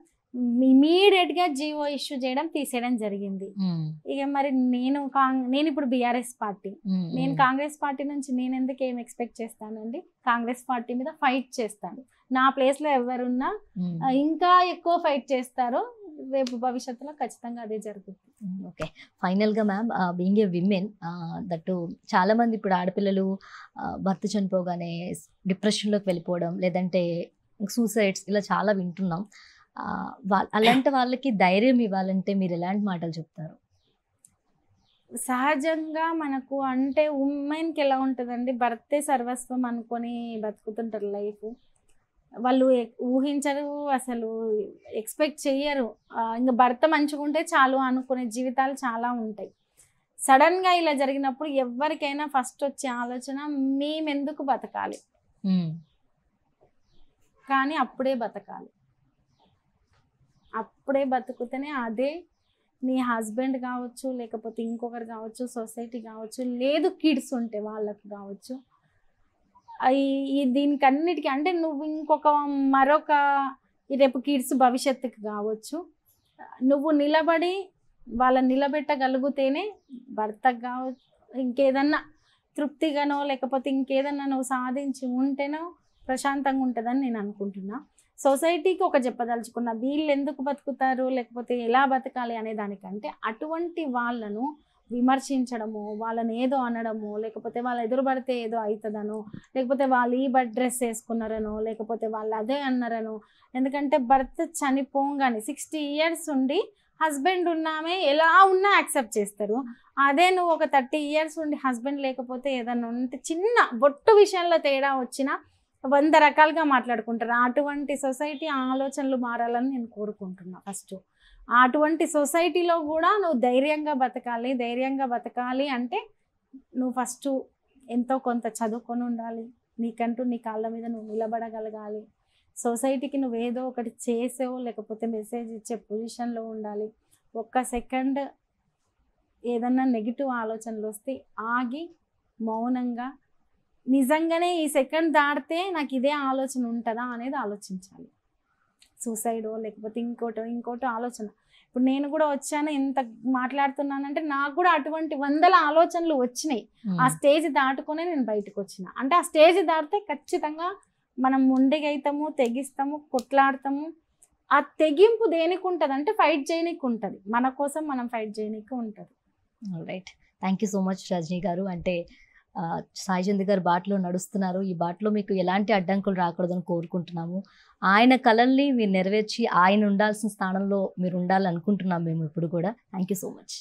ఇమీడియట్గా జీవో ఇష్యూ చేయడం, తీసేయడం జరిగింది. ఇక మరి నేను ఇప్పుడు బీఆర్ఎస్ పార్టీ, నేను కాంగ్రెస్ పార్టీ నుంచి నేను ఎందుకు ఏం ఎక్స్పెక్ట్ చేస్తానండి? కాంగ్రెస్ పార్టీ మీద ఫైట్ చేస్తాను. నా ప్లేస్లో ఎవరున్నా ఇంకా ఎక్కువ ఫైట్ చేస్తారో రేపు భవిష్యత్తులో ఖచ్చితంగా అదే జరుగుతుంది. ఓకే, ఫైనల్గా ma'am, being a women, that చాలామంది ఇప్పుడు ఆడపిల్లలు భర్త చనిపోగానే డిప్రెషన్లోకి వెళ్ళిపోవడం, లేదంటే సూసైడ్స్, ఇలా చాలా వింటున్నాం. అలాంటి వాళ్ళకి ధైర్యం ఇవ్వాలంటే మీరు ఎలాంటి మాటలు చెప్తారు? సహజంగా మనకు అంటే ఉమెన్కి ఎలా ఉంటుందండి, భర్తే సర్వస్వం అనుకొని బతుకుతుంటారు లైఫ్. వాళ్ళు ఊహించరు, అసలు ఎక్స్పెక్ట్ చెయ్యరు. ఇంకా భర్త మంచిగా ఉంటే చాలు అనుకునే జీవితాలు చాలా ఉంటాయి. సడన్గా ఇలా జరిగినప్పుడు ఎవరికైనా ఫస్ట్ వచ్చే ఆలోచన మేమెందుకు బతకాలి, కానీ అప్పుడే బతకాలి. అప్పుడే బతుకుతేనే అదే నీ హస్బెండ్ కావచ్చు, లేకపోతే ఇంకొకరు కావచ్చు, సొసైటీ కావచ్చు, లేదు కిడ్స్ ఉంటే వాళ్ళకు కావచ్చు, దీనికన్నిటికీ అంటే నువ్వు మరొక రేపు కిడ్స్ భవిష్యత్తుకి కావచ్చు, నువ్వు నిలబడి వాళ్ళని నిలబెట్టగలిగితేనే భర్తకు కావచ్చు, ఇంకేదన్నా తృప్తిగానో లేకపోతే ఇంకేదన్నా నువ్వు సాధించి ఉంటేనో ప్రశాంతంగా ఉంటుందని నేను అనుకుంటున్నా. సొసైటీకి ఒక చెప్పదలుచుకున్న, వీళ్ళు ఎందుకు బతుకుతారు లేకపోతే ఎలా బతకాలి అనే దానికంటే అటువంటి వాళ్ళను విమర్శించడము, వాళ్ళని ఏదో అనడము, లేకపోతే వాళ్ళు ఎదురుపడితే ఏదో అవుతుందనో, లేకపోతే వాళ్ళు ఈ డ్రెస్ వేసుకున్నారనో, లేకపోతే వాళ్ళు అదే అన్నారనో. ఎందుకంటే భర్త చనిపోగానే 60 years ఉండి హస్బెండ్ ఉన్నామే ఎలా ఉన్నా యాక్సెప్ట్ చేస్తారు. అదే నువ్వు ఒక 30 years ఉండి హస్బెండ్ లేకపోతే ఏదన్నా ఉంటే చిన్న బొట్టు విషయంలో తేడా వచ్చినా 100 రకాలుగా మాట్లాడుకుంటారు. అటువంటి సొసైటీ ఆలోచనలు మారాలని నేను కోరుకుంటున్నా. ఫస్ట్ అటువంటి సొసైటీలో కూడా నువ్వు ధైర్యంగా బతకాలి. ధైర్యంగా బతకాలి అంటే నువ్వు ఫస్ట్ ఎంతో కొంత చదువుకొని ఉండాలి, నీకంటూ నీ కాళ్ళ మీద నువ్వు నిలబడగలగాలి, సొసైటీకి నువ్వేదో ఒకటి చేసావు లేకపోతే మెసేజ్ ఇచ్చే పొజిషన్లో ఉండాలి. ఒక్క సెకండ్ ఏదన్నా నెగిటివ్ ఆలోచనలు వస్తే ఆగి మౌనంగా నిజంగానే ఈ సెకండ్ దాటితే నాకు ఇదే ఆలోచన ఉంటుందా అనేది ఆలోచించాలి. సూసైడో లేకపోతే ఇంకోటో ఆలోచన. ఇప్పుడు నేను కూడా వచ్చాను, ఎంత మాట్లాడుతున్నానంటే నాకు కూడా అటువంటి 100 ఆలోచనలు వచ్చినాయి. ఆ స్టేజ్ దాటుకునే నేను బయటకు వచ్చిన. అంటే ఆ స్టేజ్ దాటితే ఖచ్చితంగా మనం ముందుగైతాము, తెగిస్తాము, కొట్లాడతాము. ఆ తెగింపు దేనికి ఉంటుంది అంటే ఫైట్ చేయనీకి ఉంటుంది, మన కోసం మనం ఫైట్ చేయనీకి ఉంటుంది. Right, thank you so much Rajini గారు. అంటే సాయి చంద్ గారు బాటలో నడుస్తున్నారు, ఈ బాటలో మీకు ఎలాంటి అడ్డంకులు రాకూడదని కోరుకుంటున్నాము. ఆయన కలల్ని మీరు నెరవేర్చి ఆయన ఉండాల్సిన స్థానంలో మీరు ఉండాలనుకుంటున్నాం మేము ఇప్పుడు కూడా. Thank you so much.